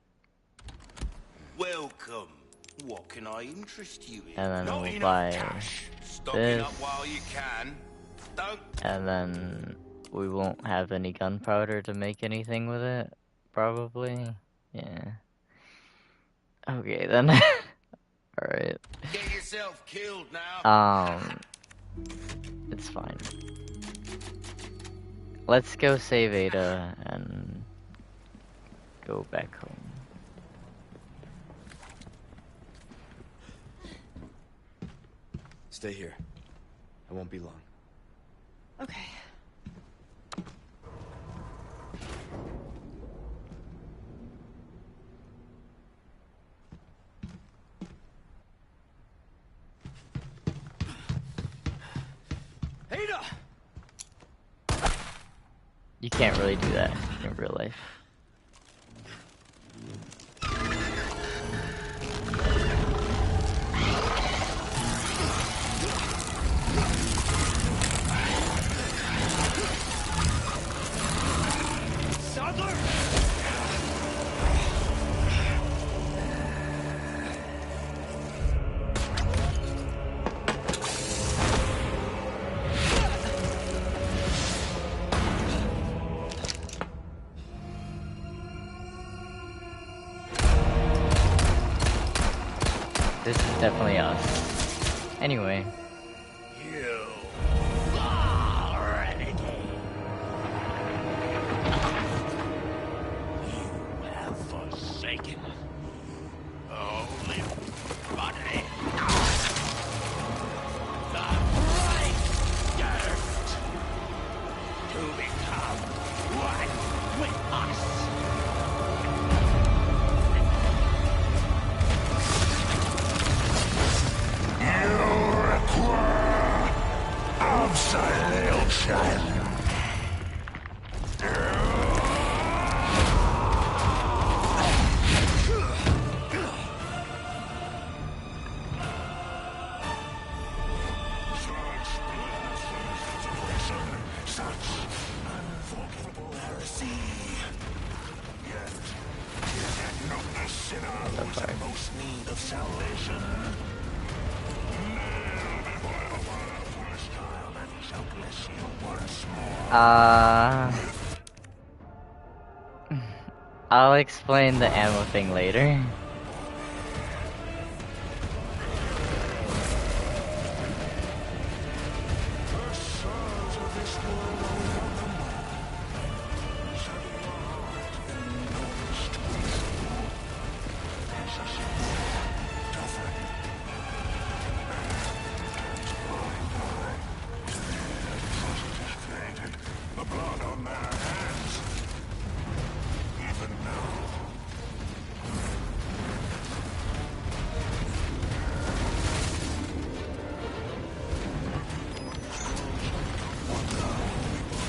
Speaker 2: Welcome. What can I interest you in?
Speaker 1: And then
Speaker 2: Not
Speaker 1: we'll
Speaker 2: enough
Speaker 1: buy
Speaker 2: cash. Stocking
Speaker 1: this.
Speaker 2: up while you can. Don't.
Speaker 1: And then we won't have any gunpowder to make anything with it, probably. Yeah. Okay, then. Alright.
Speaker 2: Get yourself killed now.
Speaker 1: It's fine. Let's go save Ada and go back home.
Speaker 3: Stay here. I won't be long.
Speaker 5: Okay.
Speaker 3: Ada!
Speaker 1: You can't really do that in real life. This is definitely us. Anyway.
Speaker 2: You are renegade. You have forsaken only body. The right dirt to become one with us. Absolution. Such unforgivable heresy. Yet, not the sinner who's in most need of salvation.
Speaker 1: I'll explain the ammo thing later.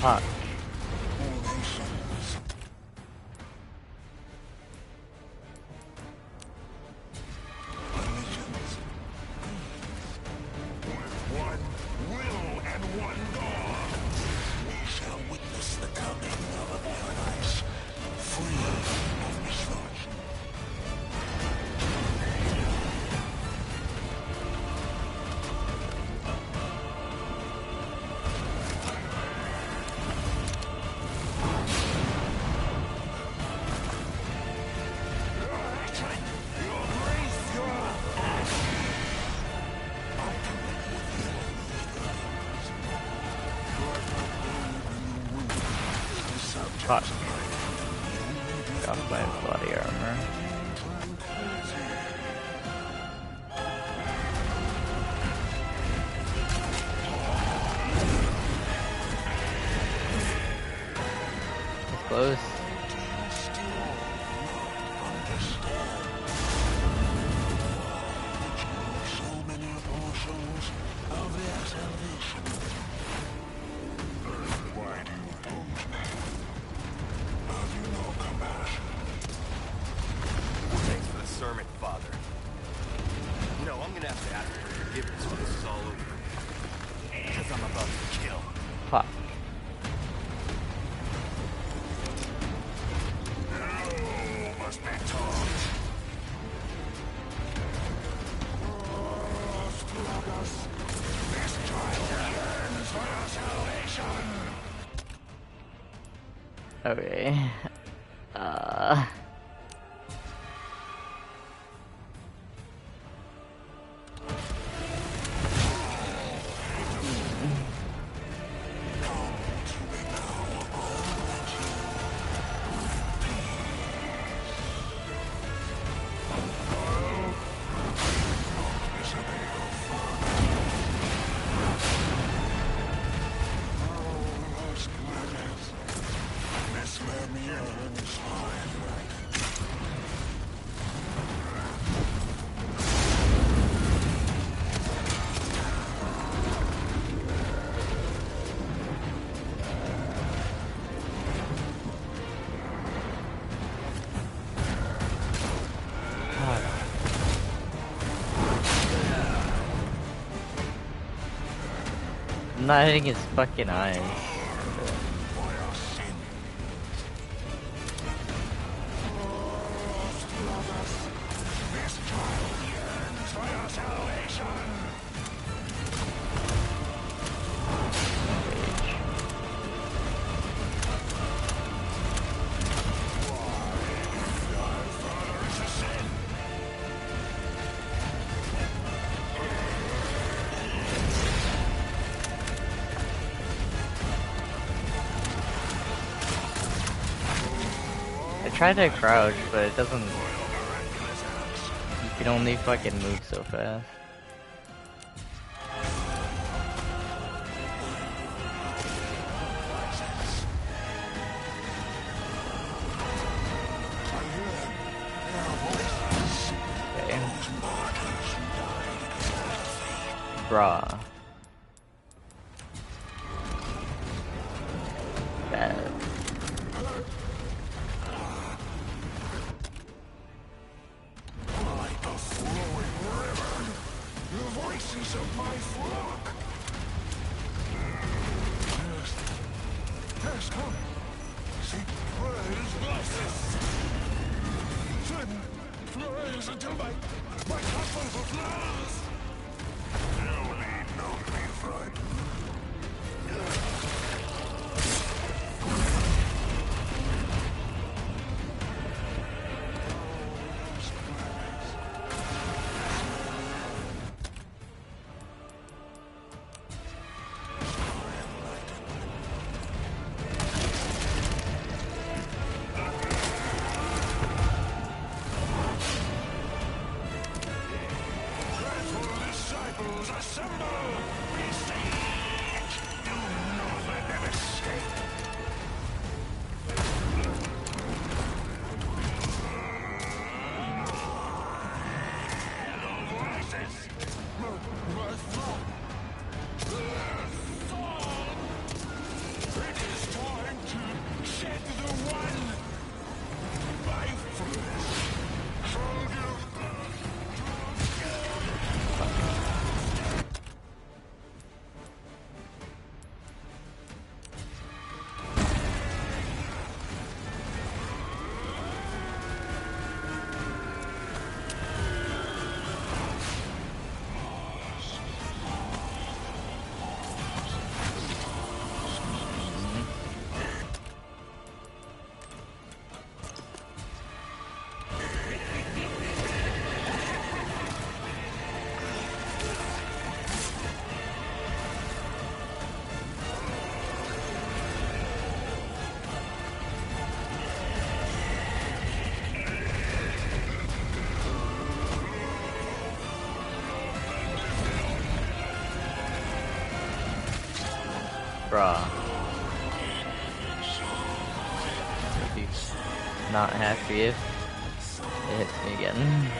Speaker 1: Fuck. Fuck. Got my body armor. It's close.
Speaker 3: Thanks for the sermon, Father. You know, I'm gonna have to ask for forgiveness when this is all over. Because I'm about to kill.
Speaker 1: Fuck.
Speaker 2: Must be taught. This child yearns for our salvation.
Speaker 1: Okay. I'm not hitting his fucking eyes. I tried to crouch, but it doesn't. You can only fucking move so fast. Okay. Bruh. Bad.
Speaker 2: Like a flowing river, the voices of my flock. Yes, come. Seek praise, blesses. Then praise until my cup overflows. No need not be frightened. Disciples assemble! We sing!
Speaker 1: Bruh. Maybe not happy if it hits me again.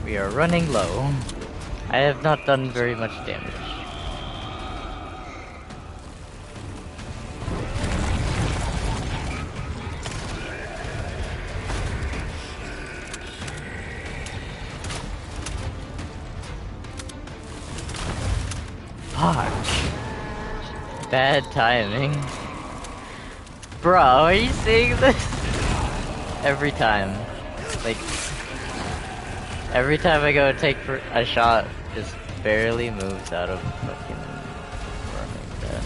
Speaker 1: We are running low. I have not done very much damage. Fuck. Bad timing. Bro, are you seeing this? Every time. Like, every time I go take a shot, just barely moves out of fucking running that.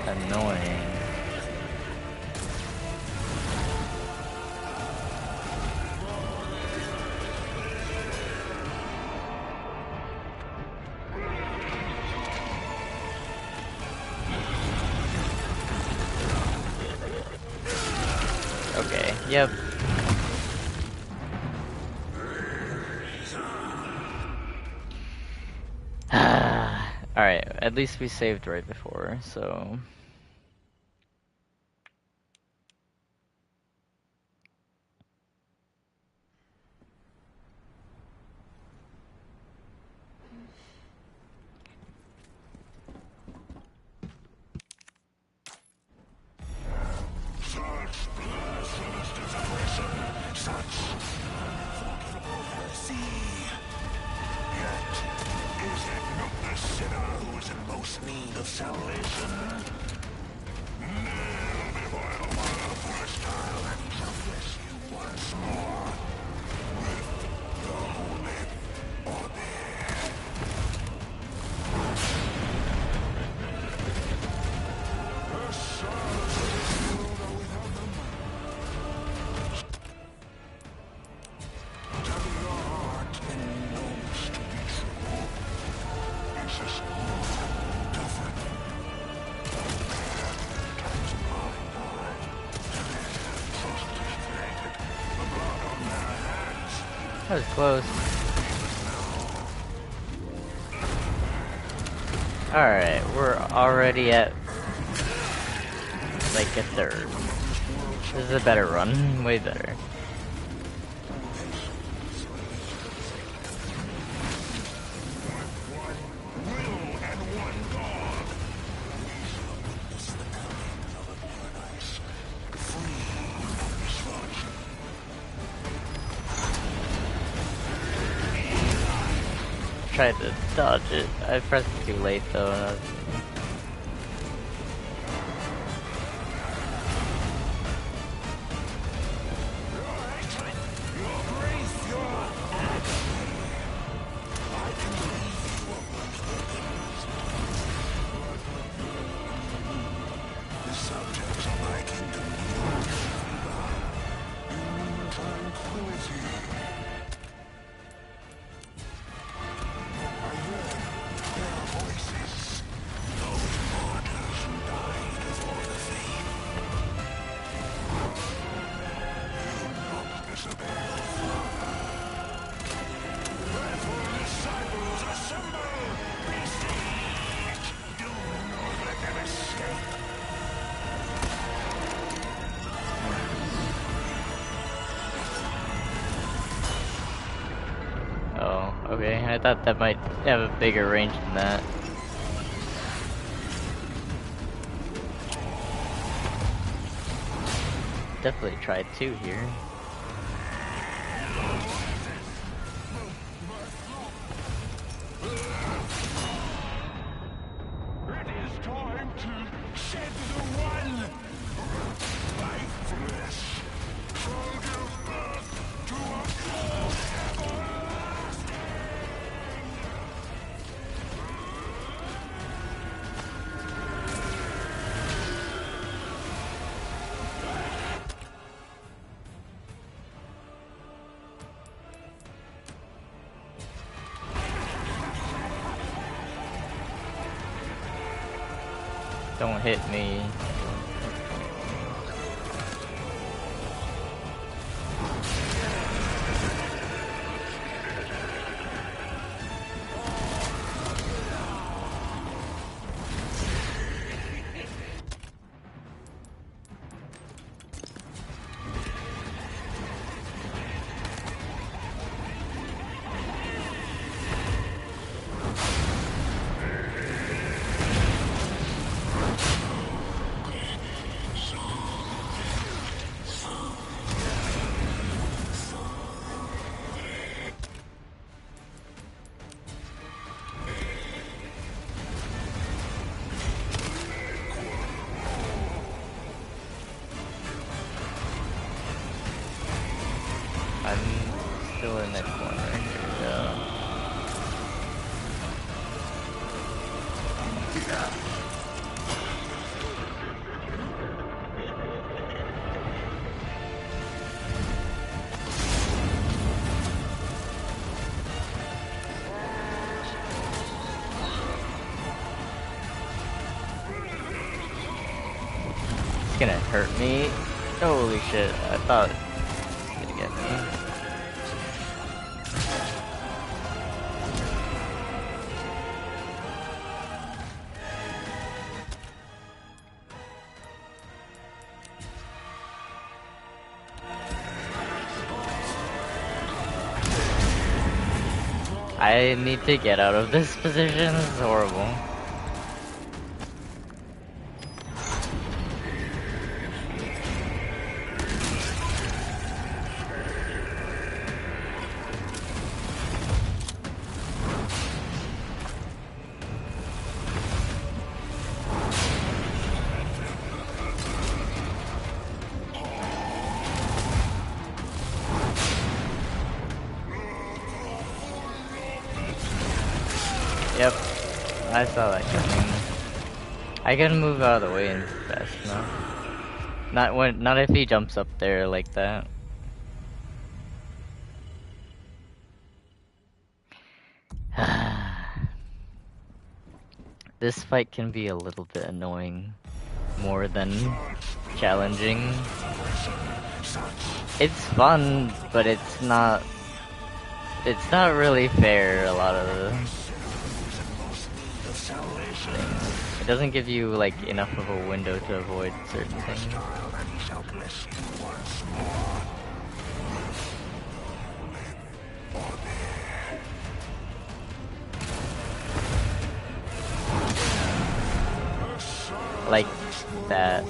Speaker 1: Annoying. Okay, yep. Alright, at least we saved right before, so... That was close. Alright, we're already at like a third. This is a better run, way better. Tried to dodge it. I pressed it too late though. And I was... Oh, okay. I thought that might have a bigger range than that. Definitely tried two here. Don't hit me. I'm still in the corner here, though. It's gonna hurt me. Holy shit, I thought it was gonna get me. I need to get out of this position. This is horrible. Yep, I saw that coming. I can move out of the way and fast enough. Not if he jumps up there like that. This fight can be a little bit annoying, more than challenging. It's fun, but it's not really fair a lot of the things. It doesn't give you like enough of a window to avoid certain things. Like that.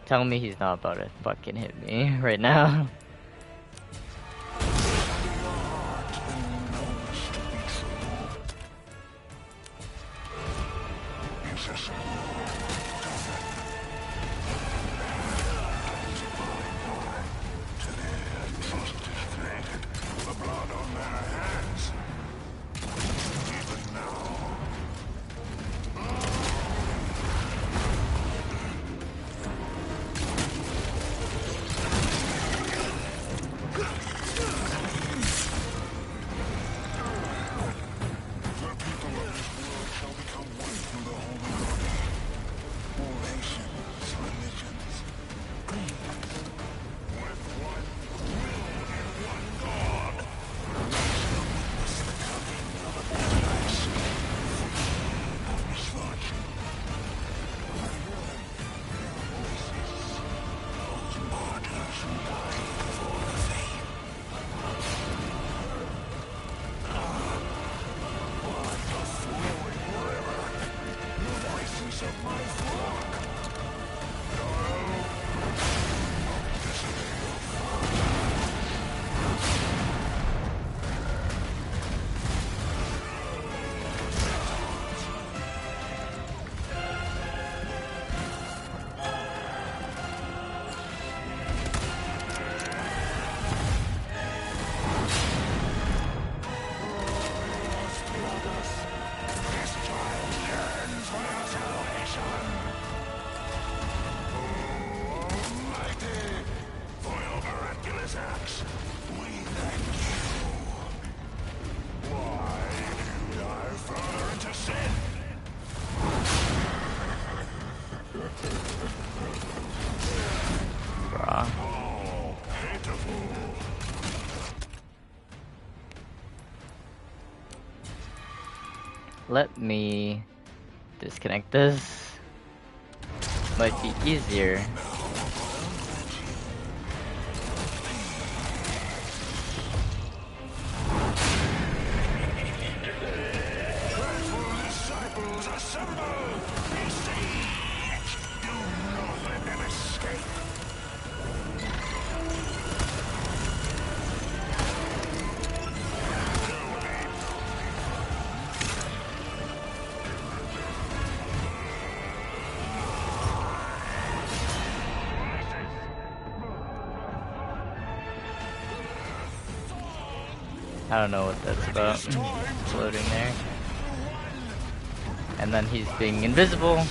Speaker 1: Tell me he's not about to fucking hit me right now. let me disconnect this. Might be easier. I don't know what that's about. Floating there. And then he's being invisible.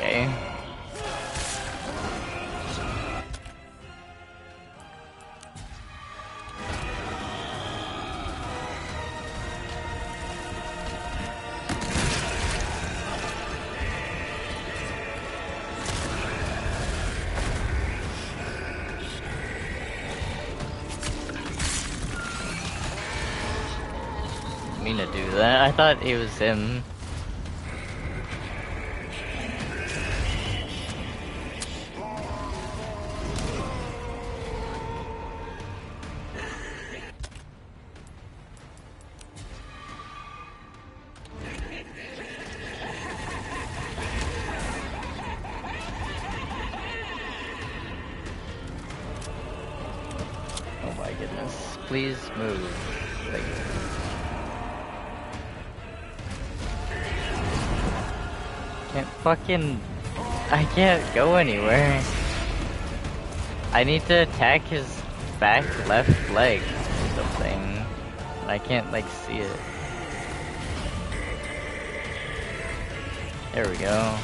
Speaker 1: Okay. Didn't mean to do that. I thought it was him. Oh my goodness. Please move. Like, I can't go anywhere. I need to attack his back left leg or something. I can't like see it. There we go.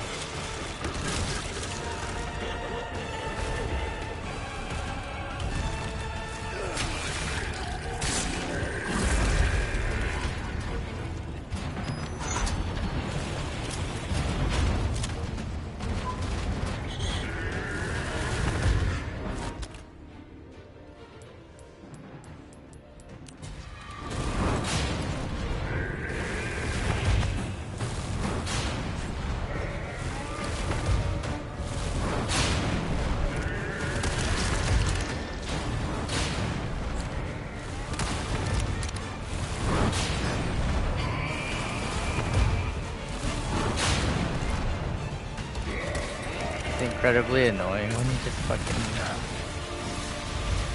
Speaker 1: Incredibly annoying when you just fucking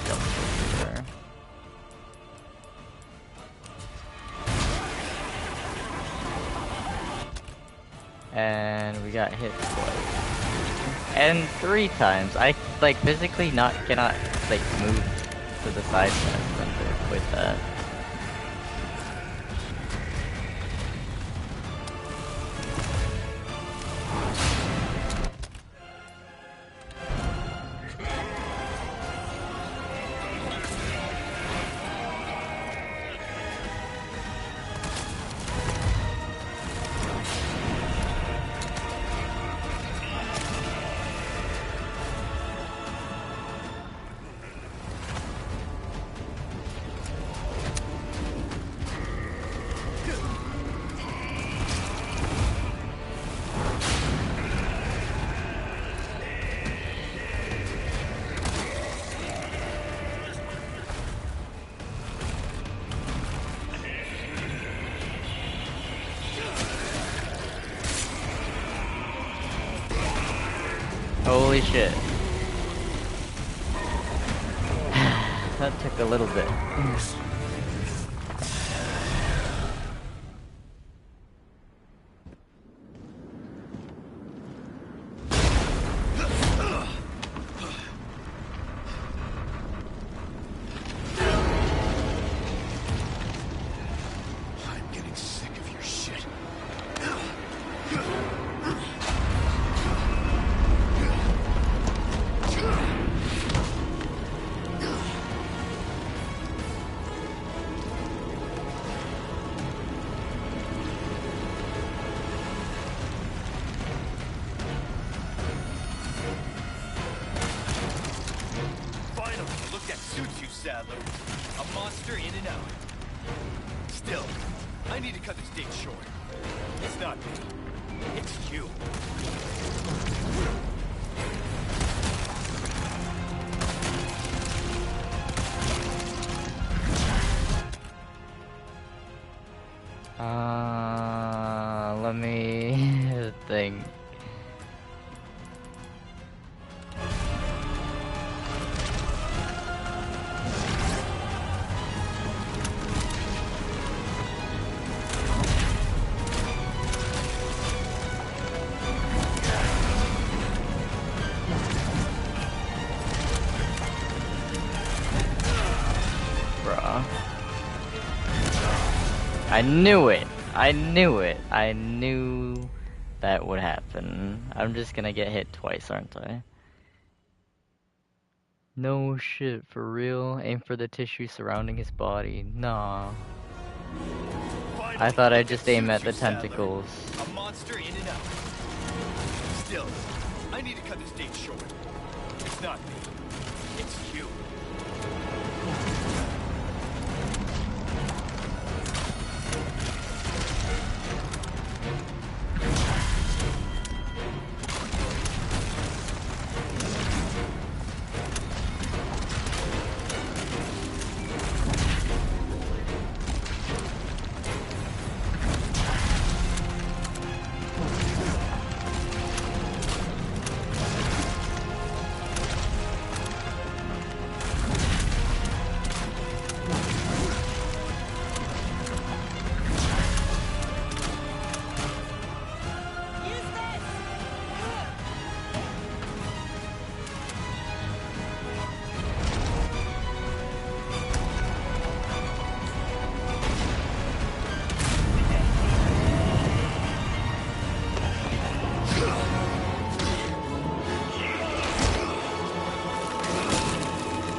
Speaker 1: jump over there. And we got hit twice. And 3 times. I like physically cannot like move to the side with that. Holy shit. That took a little bit.
Speaker 3: I'm getting sick of your shit. Finally, look that suits you, Sadler. A monster in and out. Still, I need to cut this date short. It's not me. It's you.
Speaker 1: Let me think. Bruh. I knew it! I knew it! I knew that would happen. I'm just gonna get hit twice, aren't I? No shit, for real? Aim for the tissue surrounding his body. Nah. I thought I'd just aim at the tentacles.
Speaker 3: A monster in and out. Still, I need to cut this date short. It's not me. It's you.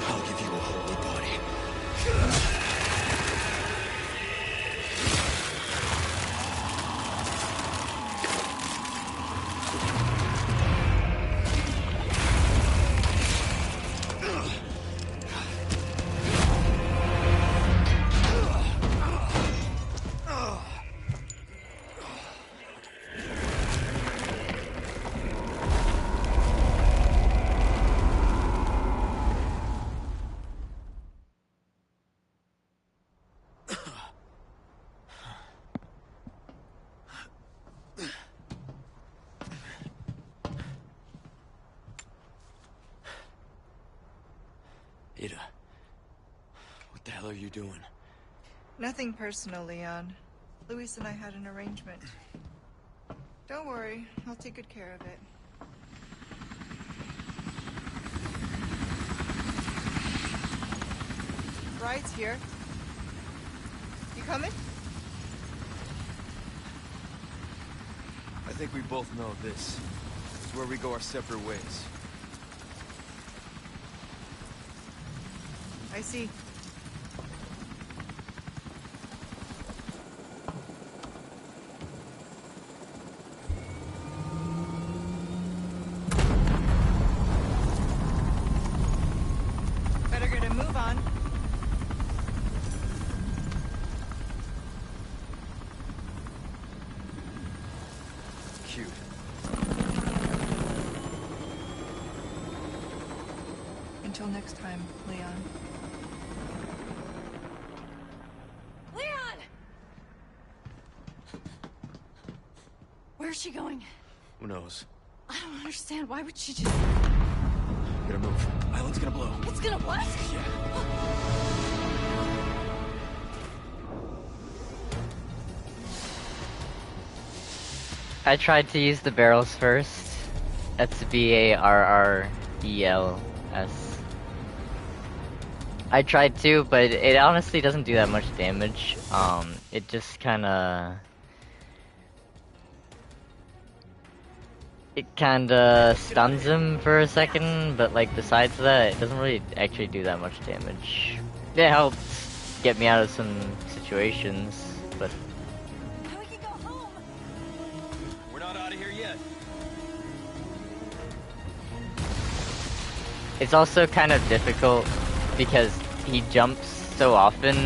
Speaker 3: I'll give you a holy body. Ada, what the hell are you doing?
Speaker 6: Nothing personal, Leon. Luis and I had an arrangement. Don't worry, I'll take good care of it. Ride's here. You coming?
Speaker 3: I think we both know this is where we go our separate ways.
Speaker 6: I see. Better get a move on.
Speaker 3: Cute.
Speaker 6: Until next time, Leon.
Speaker 5: Leon! Where's she going?
Speaker 3: Who knows?
Speaker 5: I don't understand. Why would she just...
Speaker 3: Gotta move. Island's gonna blow.
Speaker 5: It's gonna what?
Speaker 1: I tried to use the barrels first. That's Barrels. I tried to, but it honestly doesn't do that much damage. It just kinda... It kinda stuns him for a second, but like besides that, it doesn't really actually do that much damage. It helps get me out of some situations, but...
Speaker 5: Now we can go home.
Speaker 3: We're not out of here yet.
Speaker 1: It's also kind of difficult because he jumps so often.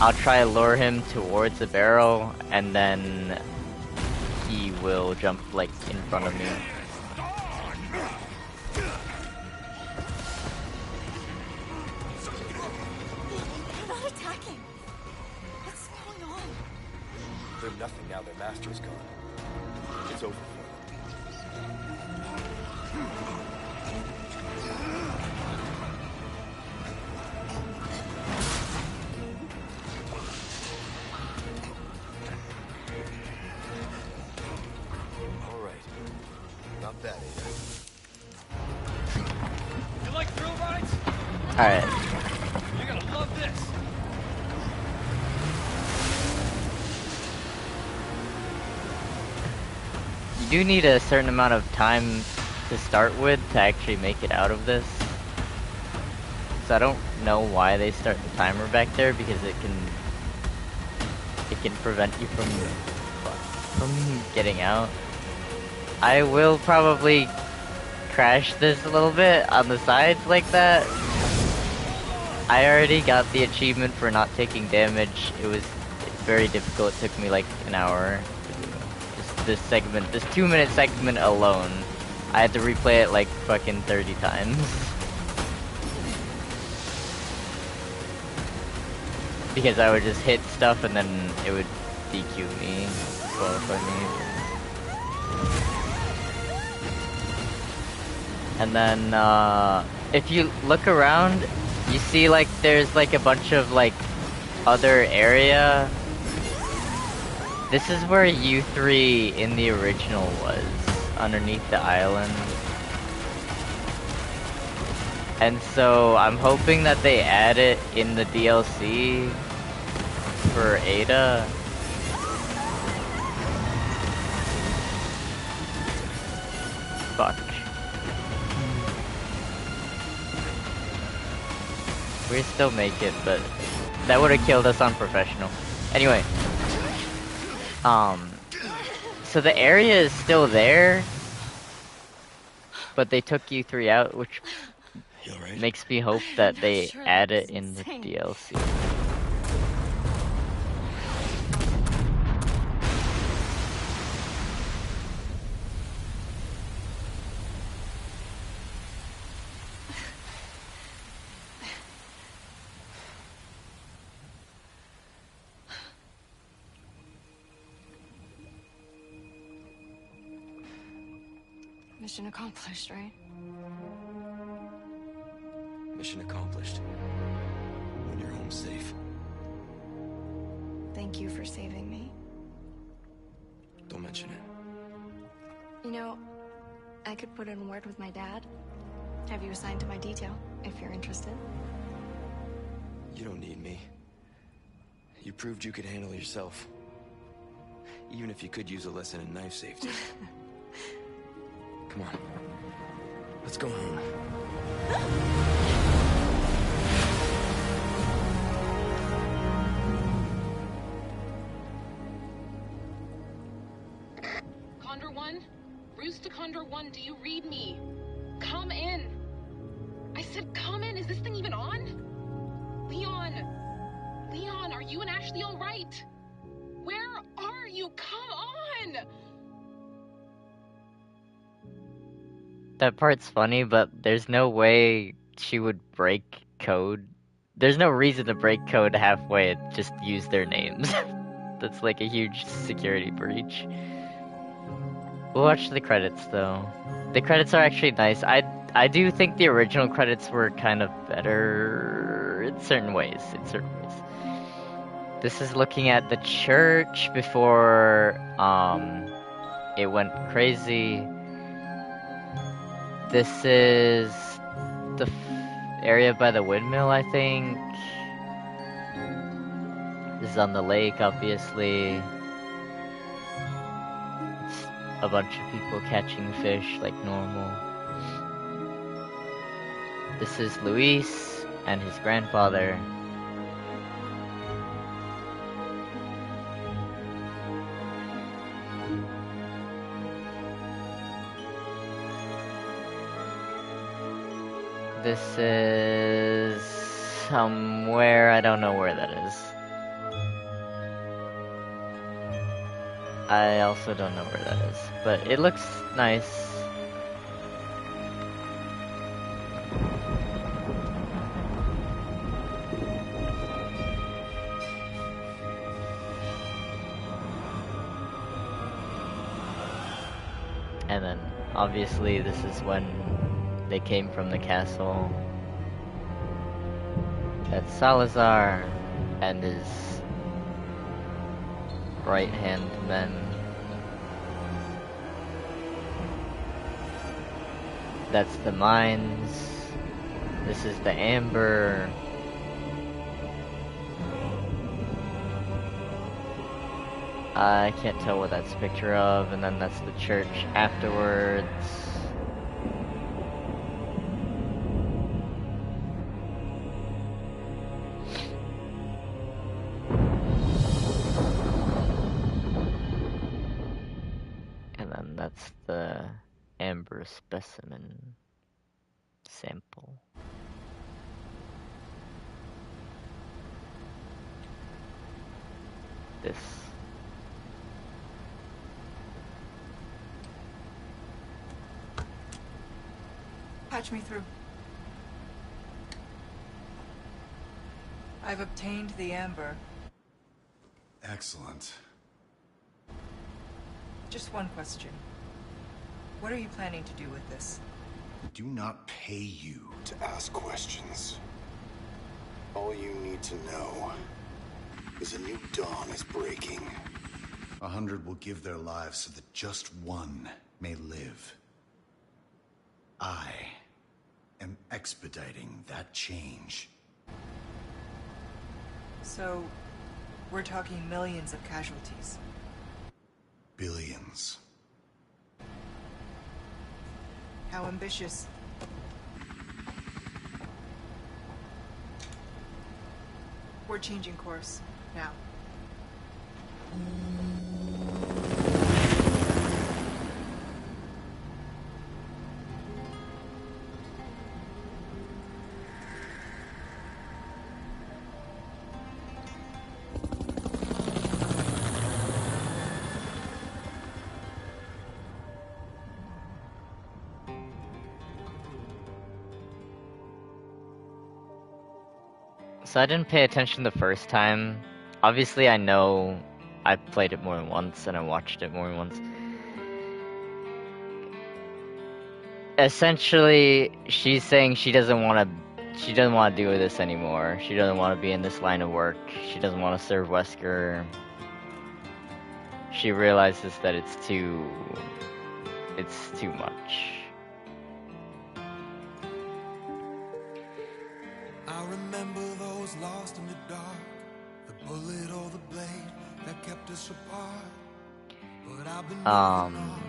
Speaker 1: I'll try to lure him towards the barrel, and then he will jump like in front of me.
Speaker 5: They're not attacking. What's going on?
Speaker 3: They're nothing now their master's gone. It's over for them. Alright. Not bad, Ada. You like thrill rides?
Speaker 1: Alright.
Speaker 3: You're gonna love this!
Speaker 1: You do need a certain amount of time to start with to actually make it out of this. So I don't know why they start the timer back there, because it can prevent you from getting out. I will probably crash this a little bit on the sides like that. I already got the achievement for not taking damage. It's very difficult. It took me like an hour to do this segment, this 2-minute segment alone. I had to replay it like fucking 30 times. Because I would just hit stuff and then it would DQ me, disqualify me. And then, if you look around, you see like there's like a bunch of like other area. This is where U3 in the original was, underneath the island. And so I'm hoping that they add it in the DLC for Ada. Fuck. We still make it, but that would have killed us on professional. Anyway. So the area is still there, but they took U3 out, which makes me hope that they
Speaker 5: Sure,
Speaker 1: add
Speaker 5: that
Speaker 1: it
Speaker 5: was
Speaker 1: in the
Speaker 5: insane.
Speaker 1: DLC.
Speaker 5: Mission accomplished, right?
Speaker 3: Mission accomplished. When you're home safe.
Speaker 5: Thank you for saving me.
Speaker 3: Don't mention it.
Speaker 5: You know, I could put in a word with my dad. Have you assigned to my detail, if you're interested.
Speaker 3: You don't need me. You proved you could handle yourself. Even if you could use a lesson in knife safety. Come on. Let's go home.
Speaker 7: Condor 1? Roost to Condor 1, do you read me? Come in. I said come in. Is this thing even on? Leon! Leon, are you and Ashley all right? Where are you? Come on!
Speaker 1: That part's funny, but there's no way she would break code. There's no reason to break code halfway and just use their names. That's like a huge security breach. We'll watch the credits though. The credits are actually nice. I do think the original credits were kind of better in certain ways. This is looking at the church before it went crazy. This is the area by the windmill, I think. This is on the lake, obviously. It's a bunch of people catching fish like normal. This is Luis and his grandfather. This is somewhere, I don't know where that is. I also don't know where that is, but it looks nice. And then, obviously, this is when they came from the castle. That's Salazar and his right-hand men. That's the mines. This is the amber. I can't tell what that's a picture of, and then that's the church afterwards. And then that's the amber specimen sample. This.
Speaker 6: Patch me through. I've obtained the amber.
Speaker 2: Excellent.
Speaker 6: Just one question. What are you planning to do with this?
Speaker 2: We do not pay you to ask questions. All you need to know is a new dawn is breaking. 100 will give their lives so that just one may live. I am expediting that change.
Speaker 6: So, we're talking millions of casualties.
Speaker 2: Billions.
Speaker 6: How ambitious. We're changing course, now.
Speaker 1: So I didn't pay attention the first time. Obviously I know I played it more than once and I watched it more than once. Essentially, she's saying she doesn't want to do this anymore. She doesn't want to be in this line of work. She doesn't want to serve Wesker. She realizes that it's too much.
Speaker 8: I remember those lost in the dark, the bullet or the blade that kept us apart. But I've been moving on,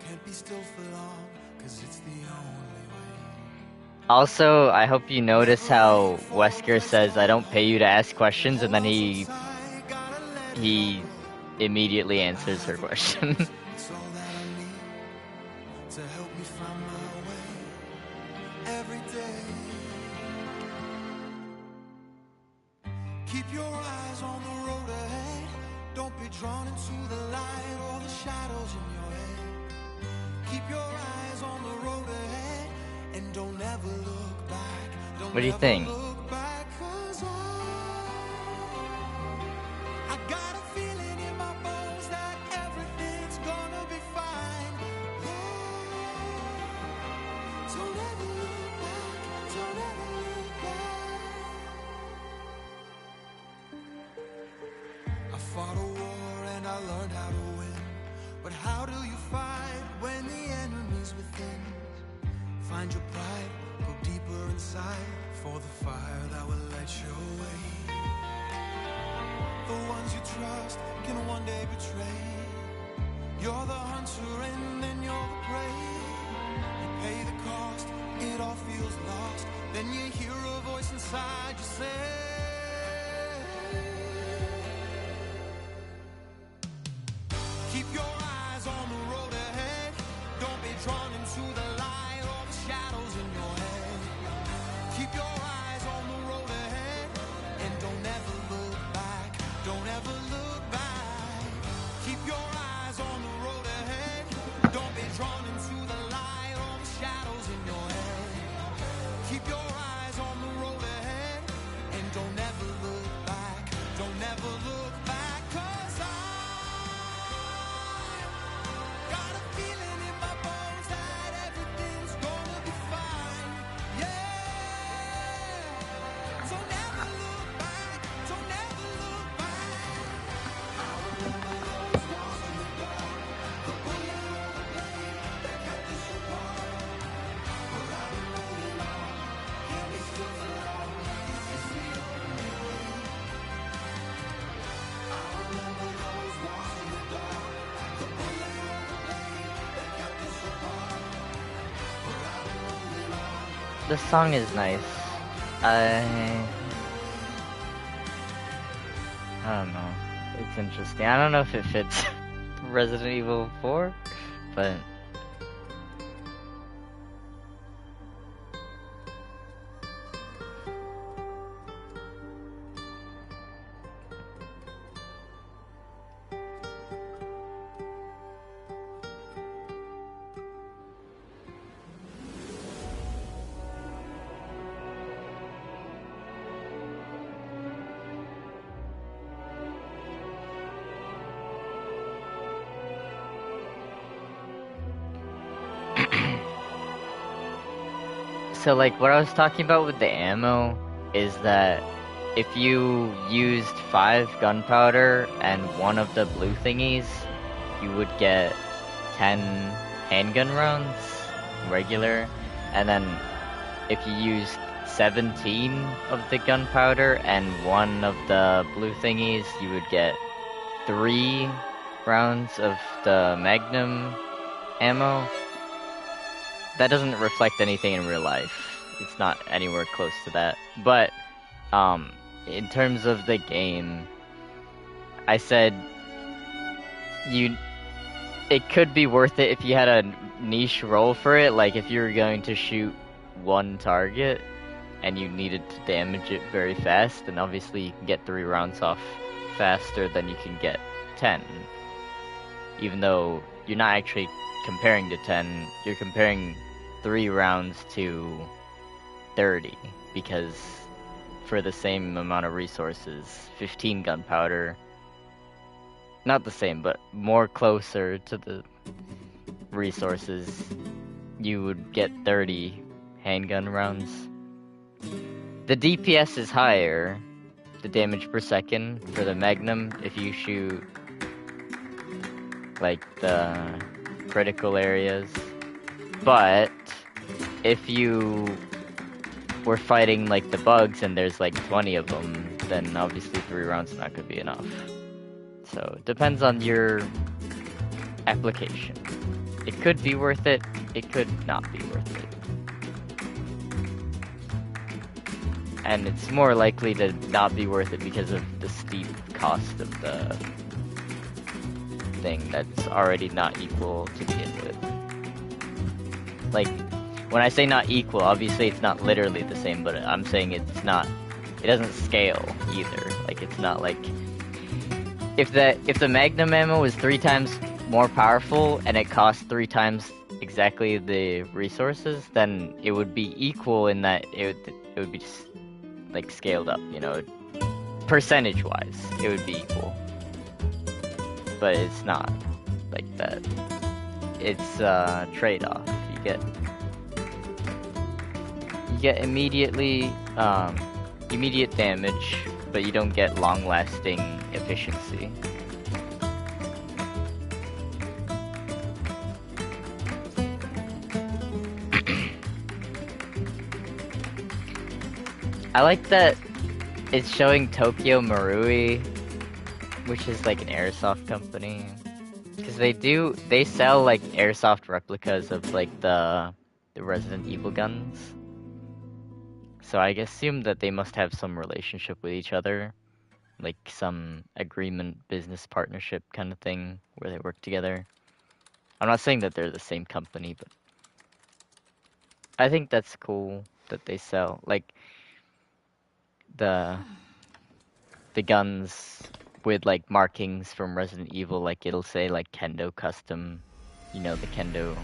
Speaker 8: can't be still for long, 'cause it's the only way.
Speaker 1: Also, I hope you notice how Wesker says, "I don't pay you to ask questions," and then he immediately answers her question.
Speaker 8: It's all that I need to help me find my way every day. Keep your eyes on the road ahead. Don't be drawn into the light or the shadows in your head. Keep your eyes on the road ahead and don't ever look back. Don't
Speaker 1: What do you
Speaker 8: ever
Speaker 1: think?
Speaker 8: look back, 'cause I got a feeling in my bones that everything's gonna be fine. sight for the fire that will light your way. The ones you trust can one day betray. You're the hunter and then you're the prey. You pay the cost, it all feels lost. Then you hear a voice inside you say, keep your eyes on the road ahead. Don't be drawn into the light or the shadows in your head. Keep your eyes on the road ahead and don't ever look back. Don't ever look back. Keep your eyes on the road ahead. Don't be drawn into the light or the shadows in your head. Keep your eyes on the road ahead and don't ever look back. Don't ever look back, 'cause I got a feeling in my bones that everything's gonna be fine. Yeah. So never look back. Don't ever look back. I remember those walls in the dark, the bullet on the blade that kept us apart. But I've been holding on, can't be still for long. This is the only way. I remember those walls in the dark, the bullet on the blade that kept us apart. But I've been holding on.
Speaker 1: The song is nice. I don't know. It's interesting. I don't know if it fits Resident Evil 4, but so like what I was talking about with the ammo is that if you used 5 gunpowder and 1 of the blue thingies, you would get 10 handgun rounds, regular, and then if you used 17 of the gunpowder and 1 of the blue thingies, you would get 3 rounds of the magnum ammo. That doesn't reflect anything in real life. It's not anywhere close to that. But, in terms of the game, I said it could be worth it if you had a niche role for it, like if you were going to shoot 1 target and you needed to damage it very fast, then obviously you can get 3 rounds off faster than you can get 10. Even though you're not actually comparing to 10, you're comparing 3 rounds to 30, because for the same amount of resources, 15 gunpowder, not the same, but more closer to the resources, you would get 30 handgun rounds. The DPS is higher, the damage per second, for the Magnum if you shoot like the critical areas, but if you were fighting like the bugs and there's like 20 of them, then obviously 3 rounds is not going to be enough. So it depends on your application. It could be worth it, it could not be worth it. And it's more likely to not be worth it because of the steep cost of the thing that's already not equal to begin with. Like, when I say not equal, obviously it's not literally the same, but I'm saying it doesn't scale either. Like, it's not like, if the Magnum ammo is 3 times more powerful and it costs 3 times exactly the resources, then it would be equal in that it would be just like scaled up, you know, percentage wise it would be equal, but it's not like that. It's a trade-off. You get immediate damage, but you don't get long-lasting efficiency. I like that it's showing Tokyo Marui, which is like an airsoft company. Because they sell like airsoft replicas of like the Resident Evil guns. So I assume that they must have some relationship with each other. Like some agreement, business partnership kind of thing where they work together. I'm not saying that they're the same company, but I think that's cool that they sell like the guns with like markings from Resident Evil, like it'll say like Kendo Custom, you know, the Kendo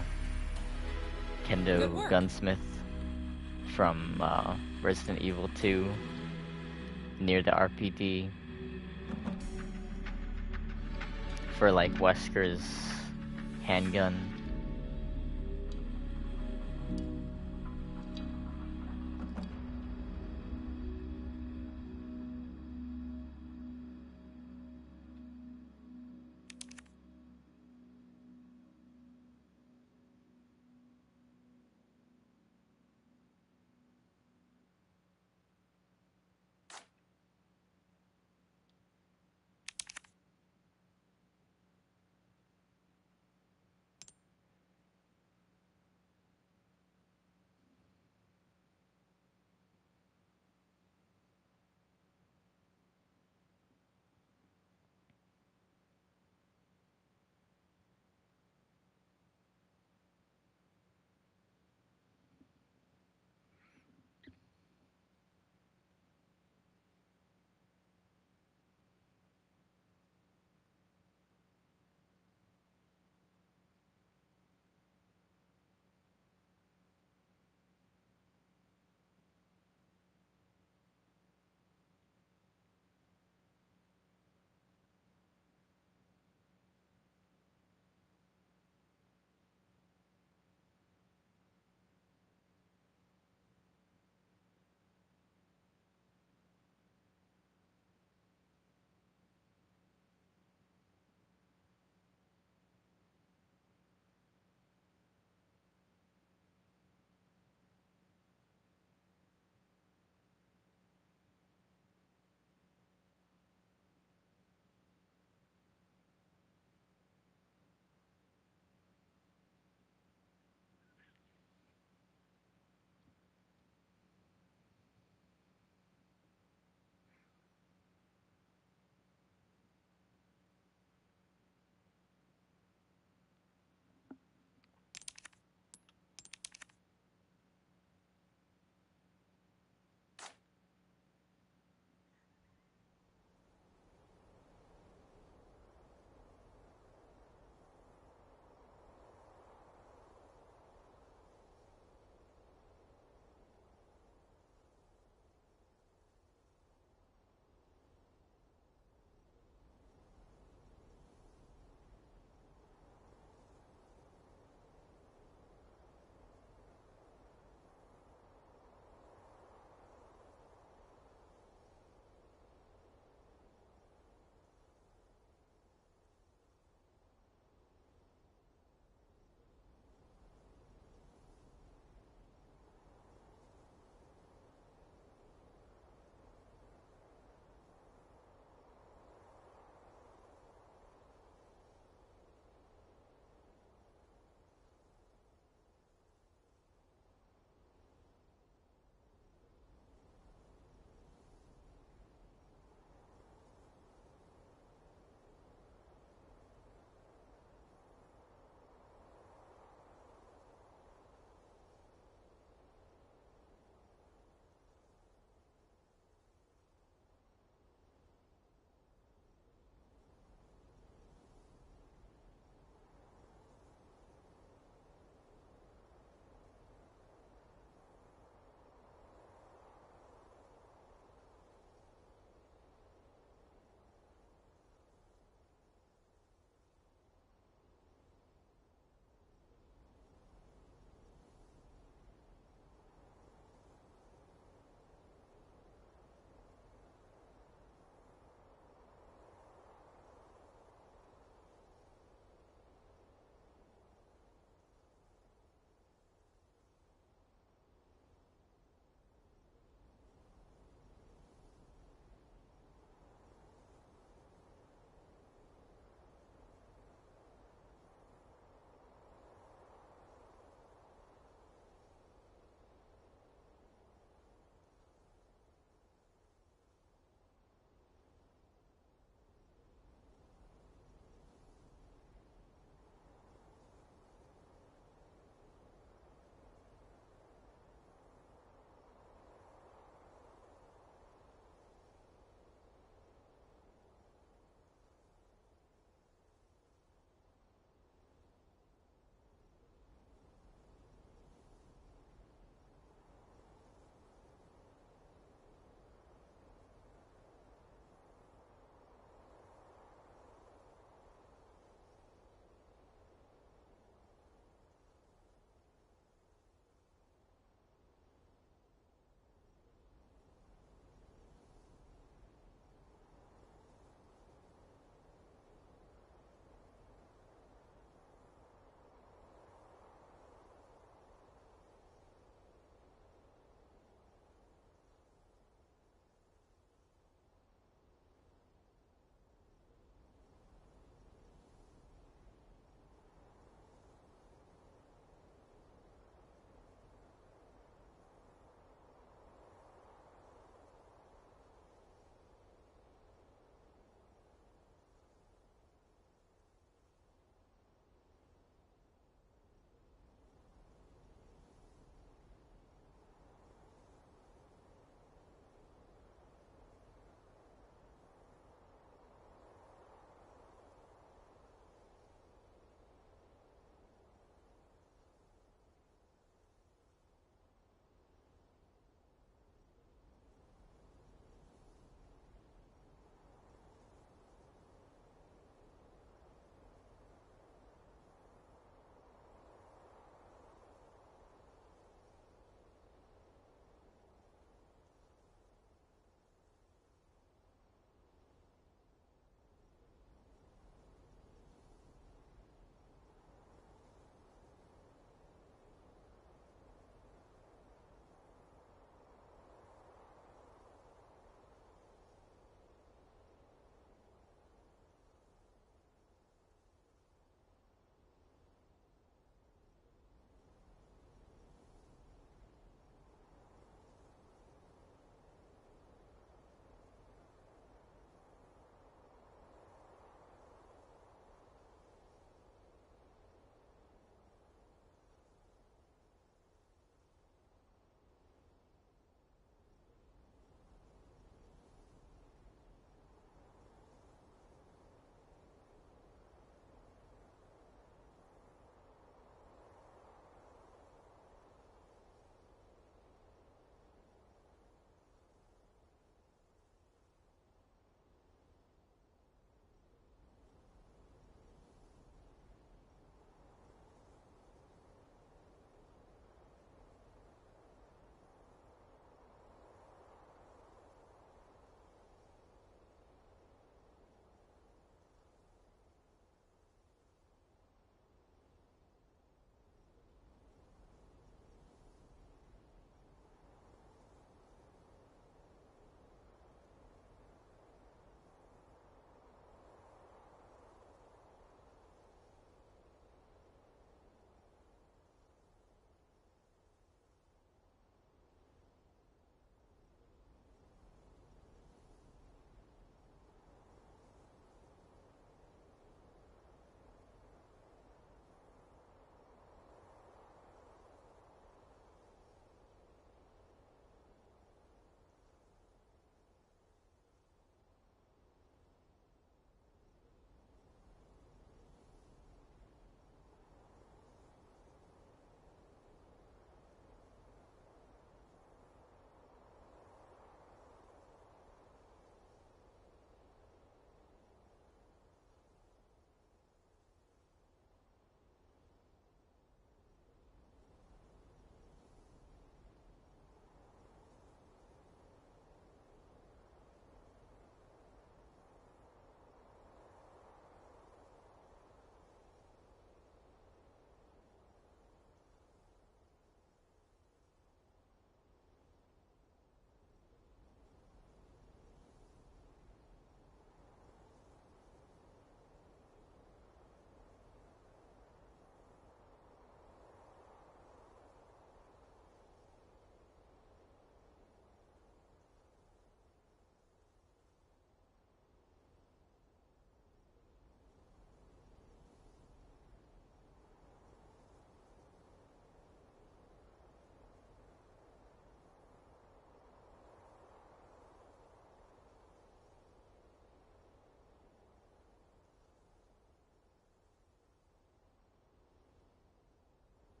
Speaker 1: gunsmith from Resident Evil 2 near the RPD for like Wesker's handgun.